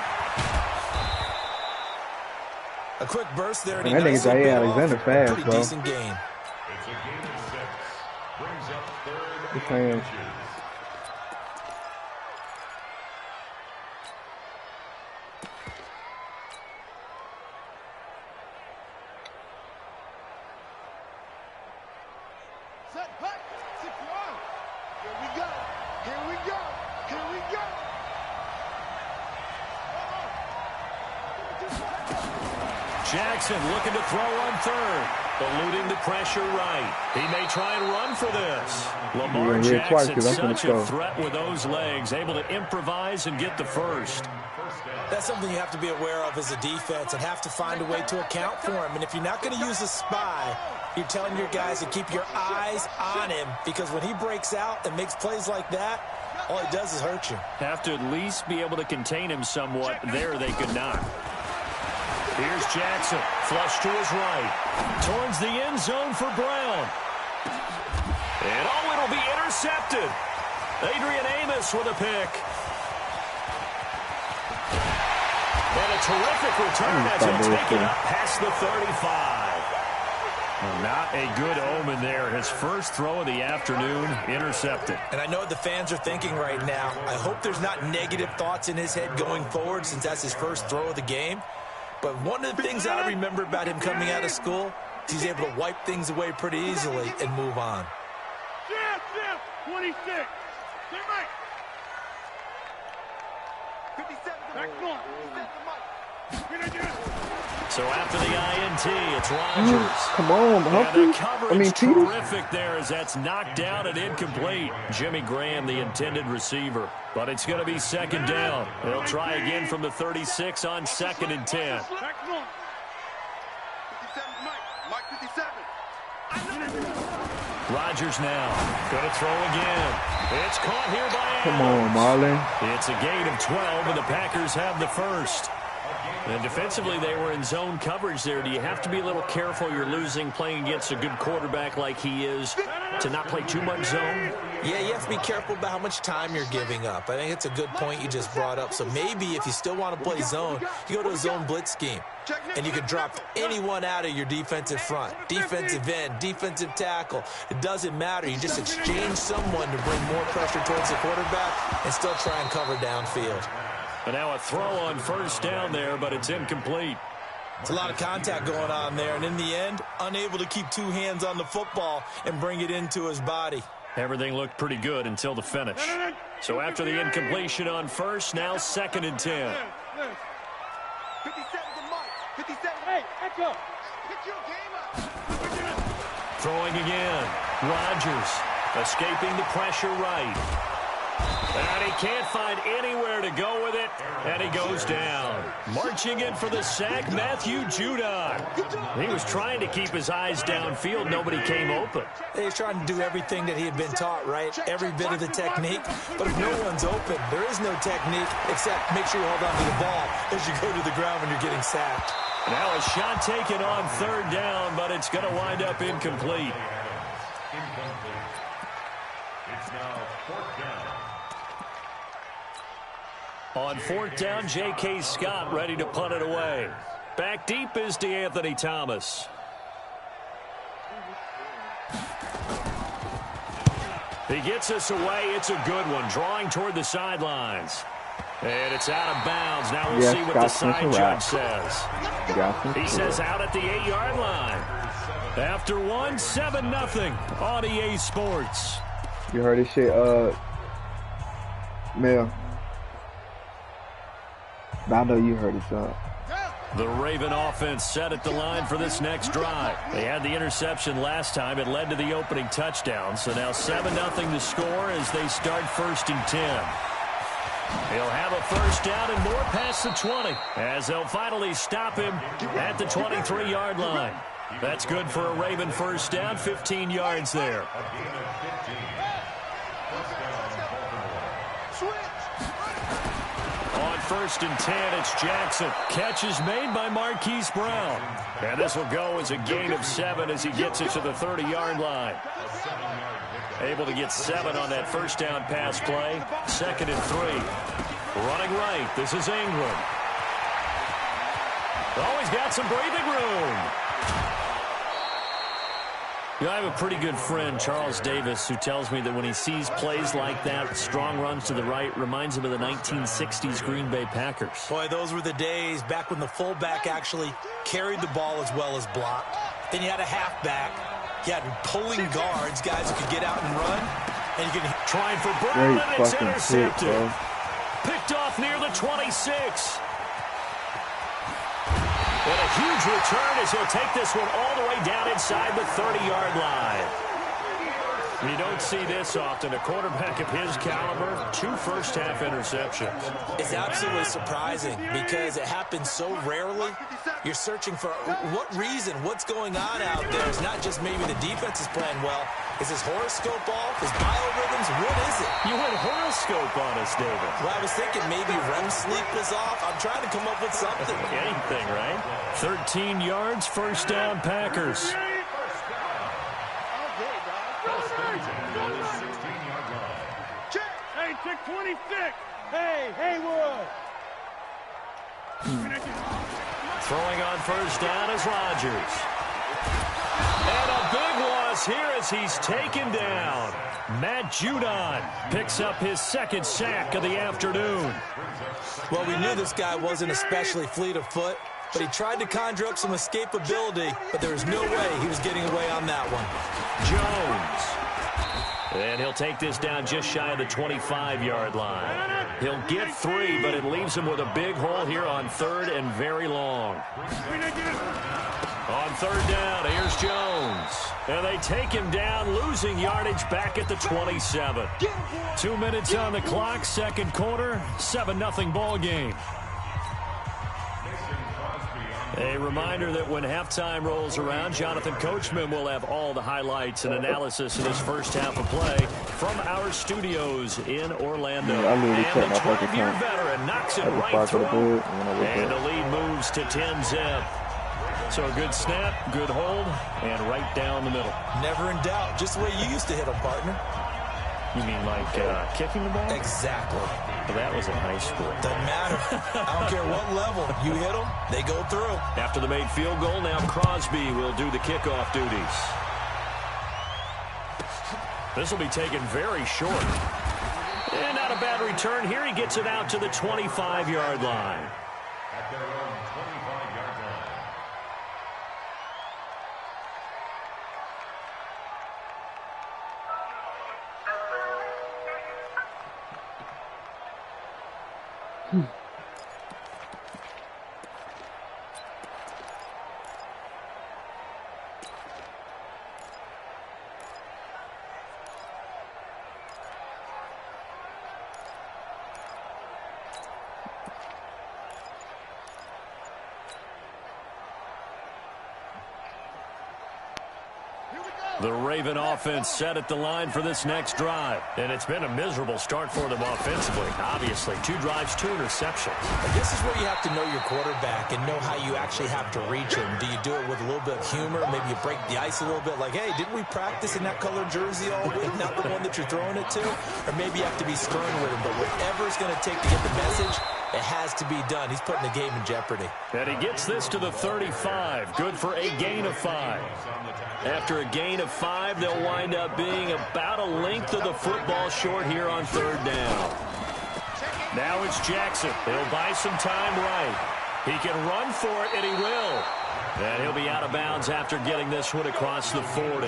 A quick burst there. And I think it's Alexander fast, pretty bro. decent gain. It's a gain of 6. Brings up 3rd Good plan. inches. Jackson looking to throw on 3rd. Eluding the pressure right. He may try and run for this. Lamar Jackson, such a threat with those legs. Able to improvise and get the 1st. That's something you have to be aware of as a defense and have to find a way to account for him. And if you're not going to use a spy, you're telling your guys to keep your eyes on him, because when he breaks out and makes plays like that, all he does is hurt you. Have to at least be able to contain him somewhat. There they could not. Here's Jackson, flush to his right. Towards the end zone for Brown. And oh, it'll be intercepted. Adrian Amos with a pick. And a terrific return as he'll take it up past the 35. Well, not a good omen there. His first throw of the afternoon, intercepted. And I know what the fans are thinking right now. I hope there's not negative thoughts in his head going forward, since that's his first throw of the game. But one of the things I remember about him coming out of school is he's able to wipe things away pretty easily and move on. 26. Stay right. 57. Back north. So after the INT, it's Rodgers. Come on, and the coverage terrific there as that's knocked down and incomplete. Jimmy Graham, the intended receiver. But it's going to be 2nd down. They'll try again from the 36 on 2nd and 10. Back north. 57, Mike 57. Rodgers now going to throw again. It's caught here by Adams. Come on, Marlon. It's a gain of 12, and the Packers have the 1st. And defensively, they were in zone coverage there. Do you have to be a little careful? You're losing playing against a good quarterback like he is to not play too much zone? Yeah, you have to be careful about how much time you're giving up. I think it's a good point you just brought up. So maybe if you still want to play zone, you go to a zone blitz scheme. And you can drop anyone out of your defensive front. Defensive end, defensive tackle. It doesn't matter. You just exchange someone to bring more pressure towards the quarterback and still try and cover downfield. And now a throw on 1st down there, but it's incomplete. It's a lot of contact going on there, and in the end, unable to keep 2 hands on the football and bring it into his body. Everything looked pretty good until the finish. So after the incompletion on 1st, now 2nd and 10. 57 to Mike. 57. Hey, echo. Pick your game up. Throwing again. Rodgers escaping the pressure right. And he can't find anywhere to go with it, and he goes down. Marching in for the sack, Matthew Judon. He was trying to keep his eyes downfield. Nobody came open. He's trying to do everything that he had been taught, right? Every bit of the technique. But if no one's open, there is no technique except make sure you hold on to the ball as you go to the ground when you're getting sacked. Now a shot taken on 3rd down, but it's going to wind up incomplete. Incomplete. It's now On fourth down, J.K. Scott ready to punt it away. Back deep is DeAnthony Thomas. He gets us away. It's a good one. Drawing toward the sidelines. And it's out of bounds. Now we'll see what the side judge says. He says out at the 8-yard line. After 7-0 on EA Sports. You heard this shit, Mel. I know you heard it, son. The Raven offense set at the line for this next drive. They had the interception last time. It led to the opening touchdown. So now 7-0 to score as they start 1st and 10. He'll have a first down and more past the 20 as they'll finally stop him at the 23-yard line. That's good for a Raven first down, 15 yards there. On 1st and 10, it's Jackson. Catch is made by Marquise Brown. And this will go as a gain of 7 as he gets it to the 30-yard line. Able to get 7 on that first down pass play. 2nd and 3. Running right. This is Ingram. Oh, he's got some breathing room. You know, I have a pretty good friend, Charles Davis, who tells me that when he sees plays like that, strong runs to the right, reminds him of the 1960s Green Bay Packers. Boy, those were the days back when the fullback actually carried the ball as well as blocked. Then you had a halfback. You had pulling guards, guys who could get out and run. And you could trying for Brown, and it's intercepted. Picked off near the 26. And a huge return as he'll take this one all the way down inside the 30-yard line. You don't see this often. A quarterback of his caliber, 2 first-half interceptions. It's absolutely surprising because it happens so rarely. You're searching for what reason, what's going on out there. It's not just maybe the defense is playing well. Is his horoscope off? His biorhythms? What is it? You went horoscope on us, David. Well, I was thinking maybe REM sleep was off. I'm trying to come up with something. Anything, right? 13 yards, first down, Packers. Hey, check 26. Hey, Haywood. Throwing on first down is Rodgers. And a big loss here as he's taken down. Matt Judon picks up his 2nd sack of the afternoon. Well, we knew this guy wasn't especially fleet of foot, but he tried to conjure up some escapability, but there was no way he was getting away on that one. Jones. And he'll take this down just shy of the 25-yard line. He'll get 3, but it leaves him with a big hole here on 3rd and very long. On 3rd down, here's Jones. And they take him down, losing yardage back at the 27. 2 minutes on the clock, 2nd quarter, 7-0 ball game. A reminder that when halftime rolls around, Jonathan Coachman will have all the highlights and analysis of this first half of play from our studios in Orlando. And the 12-year veteran knocks it right through, and the lead moves to 10-zip. So a good snap, good hold, and right down the middle. Never in doubt. Just the way you used to hit them, partner. You mean like kicking the ball? Exactly. Well, that was a high school. Doesn't matter. I don't care what level. You hit them, they go through. After the made field goal, now Crosby will do the kickoff duties. This will be taken very short. And not a bad return here. He gets it out to the 25-yard line. At their own 25-yard line. Here we go. The Raven offense set at the line for this next drive. And it's been a miserable start for them offensively. Obviously, 2 drives, 2 interceptions. And this is where you have to know your quarterback and know how you actually have to reach him. Do you do it with a little bit of humor? Maybe you break the ice a little bit like, hey, didn't we practice in that colored jersey all week? Not the one that you're throwing it to? Or maybe you have to be stern with him. But whatever it's going to take to get the message, it has to be done. He's putting the game in jeopardy. And he gets this to the 35. Good for a gain of 5. After a gain of 5, they'll wind up being about a length of the football short here on 3rd down. Now it's Jackson. He'll buy some time right. He can run for it, and he will. And he'll be out of bounds after getting this one across the 40.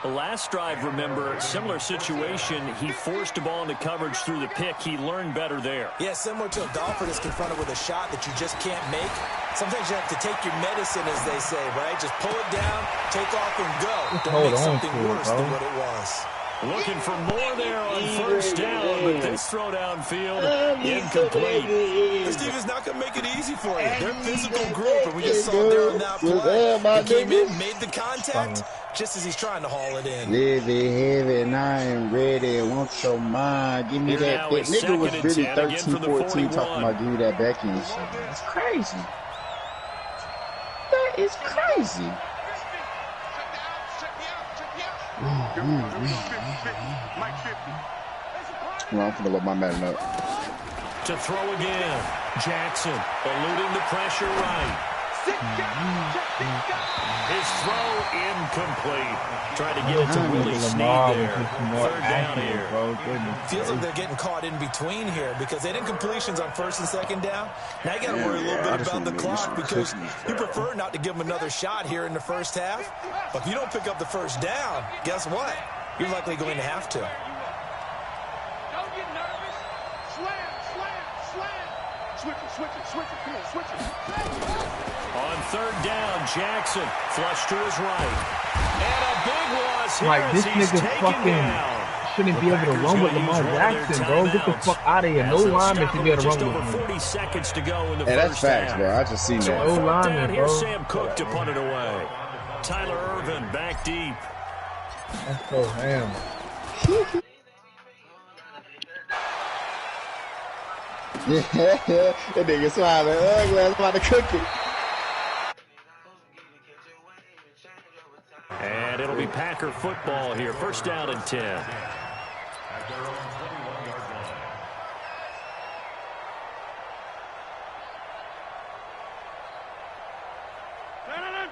The last drive, remember, similar situation. He forced the ball into coverage through the pick. He learned better there. Yeah, similar to a golfer that's confronted with a shot that you just can't make. Sometimes you have to take your medicine, as they say, right? Just pull it down, take off, and go. Don't make something worse than what it was. Looking for more there on 1st down, but this throw downfield, incomplete. This defense not going to make it easy for you. They're a physical group, and we just saw there on that play. He came in, made the contact, just as he's trying to haul it in. Heavy, and I am ready. Want your mind. Give me that. That nigga was really 13-14 talking about give me that back end shit. That's crazy. That is crazy. Well, I'm gonna look my Madden up. To throw again. Jackson eluding the pressure right. His throw incomplete. Trying to get it to Willie Snead there. 3rd down here. Feels like they're getting caught in between here because they didn't completions on 1st and 2nd down. Now you got to worry a little bit about the clock because you prefer not to give them another shot here in the 1st half. But if you don't pick up the 1st down, guess what? You're likely going to have to. Don't get nervous. Slam. Switch it. Come on, switch it. On 3rd down, Jackson flush to his right. And a big loss here Like, this as he's nigga taken fucking down. shouldn't be able to run with Lamar Jackson, bro. Get the fuck out of here. No lineman should be able to run with him. Just over 40 seconds to go in the Hey, that's first facts, half. bro. I just seen that. No lineman, bro. Here's Sam Cook to punt it away. Tyler Irvin back deep. That's so damn. Yeah, that nigga smiling ugly. I'm about to cook it. And it'll be Packer football here. 1st down and 10. At their own 21-yard line.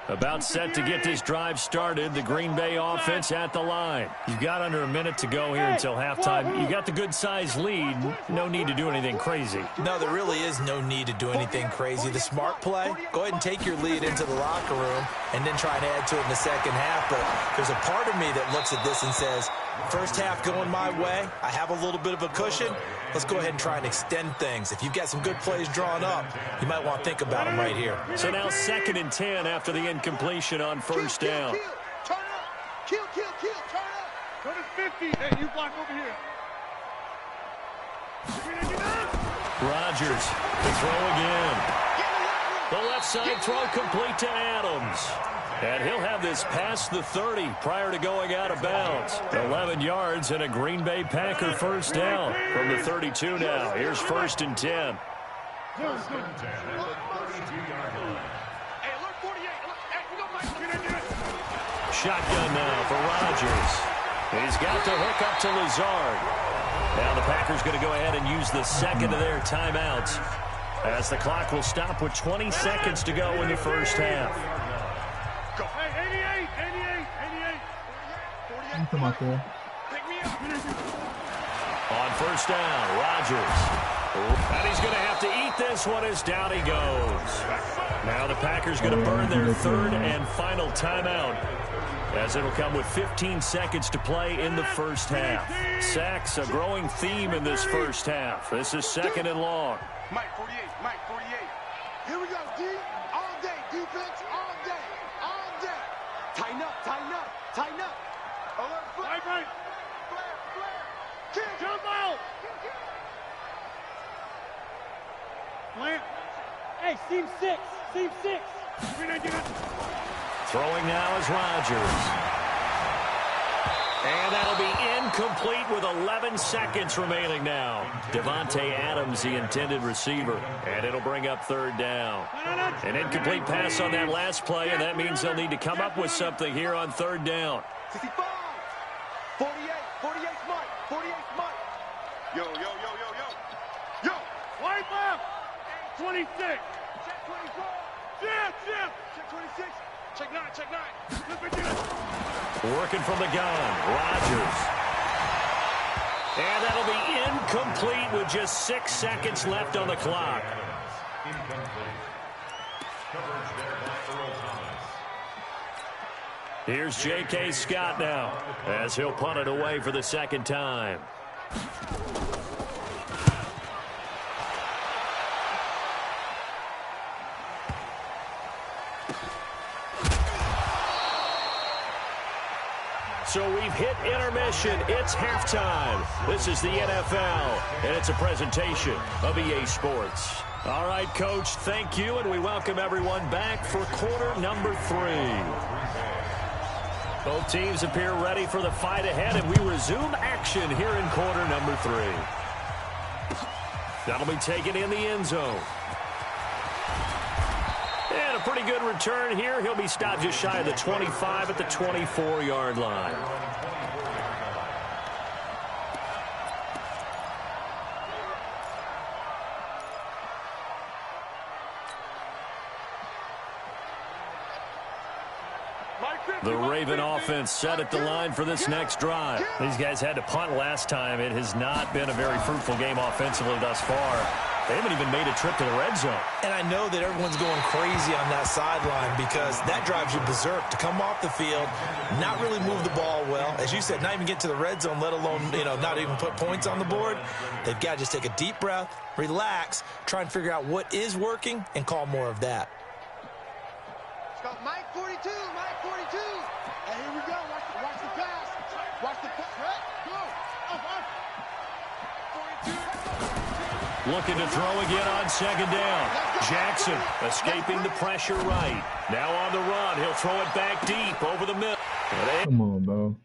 About set to get this drive started. The Green Bay offense at the line. You've got under a minute to go here until halftime. You got the good-sized lead. No need to do anything crazy. No, there really is no need to do anything crazy. The smart play, go ahead and take your lead into the locker room and then try and add to it in the 2nd half. But there's a part of me that looks at this and says, 1st half going my way. I have a little bit of a cushion. Let's go ahead and try and extend things. If you've got some good plays drawn up, you might want to think about them right here. So now 2nd and 10 after the incompletion on 1st down. Turn up. Kill. Turn up. Turn it 50. Hey, you block over here. Rodgers to throw again. The left side throw complete to Adams. And he'll have this past the 30 prior to going out of bounds. 11 yards and a Green Bay Packer 1st down from the 32 now. Here's 1st and 10. First and 10 at the 32-yard line. Hey, look, 48. Hey, we don't like Shotgun now for Rodgers. He's got the hook up to Lazard. Now the Packers going to go ahead and use the 2nd of their timeouts as the clock will stop with 20 seconds to go in the 1st half. Hey, 88. Come on, man. Pick me up. On 1st down, Rodgers. And he's going to have to eat this one as down he goes. Now the Packers going to burn their 3rd and final timeout, as it'll come with 15 seconds to play in the 1st half. Sacks, a growing theme in this 1st half. This is 2nd and long. Mike 48. Here we go, D. All day. Defense, all day. Tighten up. Alert, flare. Flare. Jump out. Plant. Hey, seam 6. Throwing now is Rodgers. And that'll be incomplete with 11 seconds remaining now. Devontae Adams, the intended receiver. And it'll bring up third down. An incomplete pass on that last play, and that means they'll need to come up with something here on third down. 65, 48, 48 Mike, 48 Mike. Yo, yo, yo, yo, yo. Yo. Wide left. 26. Check 24. Jim. Check 26. Check 9, check 9. Working from the gun, Rodgers. And that'll be incomplete with just 6 seconds left on the clock. Here's J.K. Scott now, as he'll punt it away for the second time. So we've hit intermission. It's halftime. This is the NFL, and it's a presentation of EA Sports. All right, Coach, thank you, and we welcome everyone back for quarter number 3. Both teams appear ready for the fight ahead, and we resume action here in quarter number 3. That'll be taken in the end zone. And a pretty good return here. He'll be stopped just shy of the 25 at the 24-yard line. The Raven offense set at the line for this next drive. These guys had to punt last time. It has not been a very fruitful game offensively thus far. They haven't even made a trip to the red zone. And I know that everyone's going crazy on that sideline because that drives you berserk to come off the field, not really move the ball well. As you said, not even get to the red zone, let alone, not even put points on the board. They've got to just take a deep breath, relax, try and figure out what is working, and call more of that. It's got Mike 42, Mike 42. And here we go. Watch the pass. Watch the pass. Right? Go. Up. 42. Looking to throw again on second down. Jackson escaping the pressure right. Now on the run. He'll throw it back deep over the middle. Come on, bro.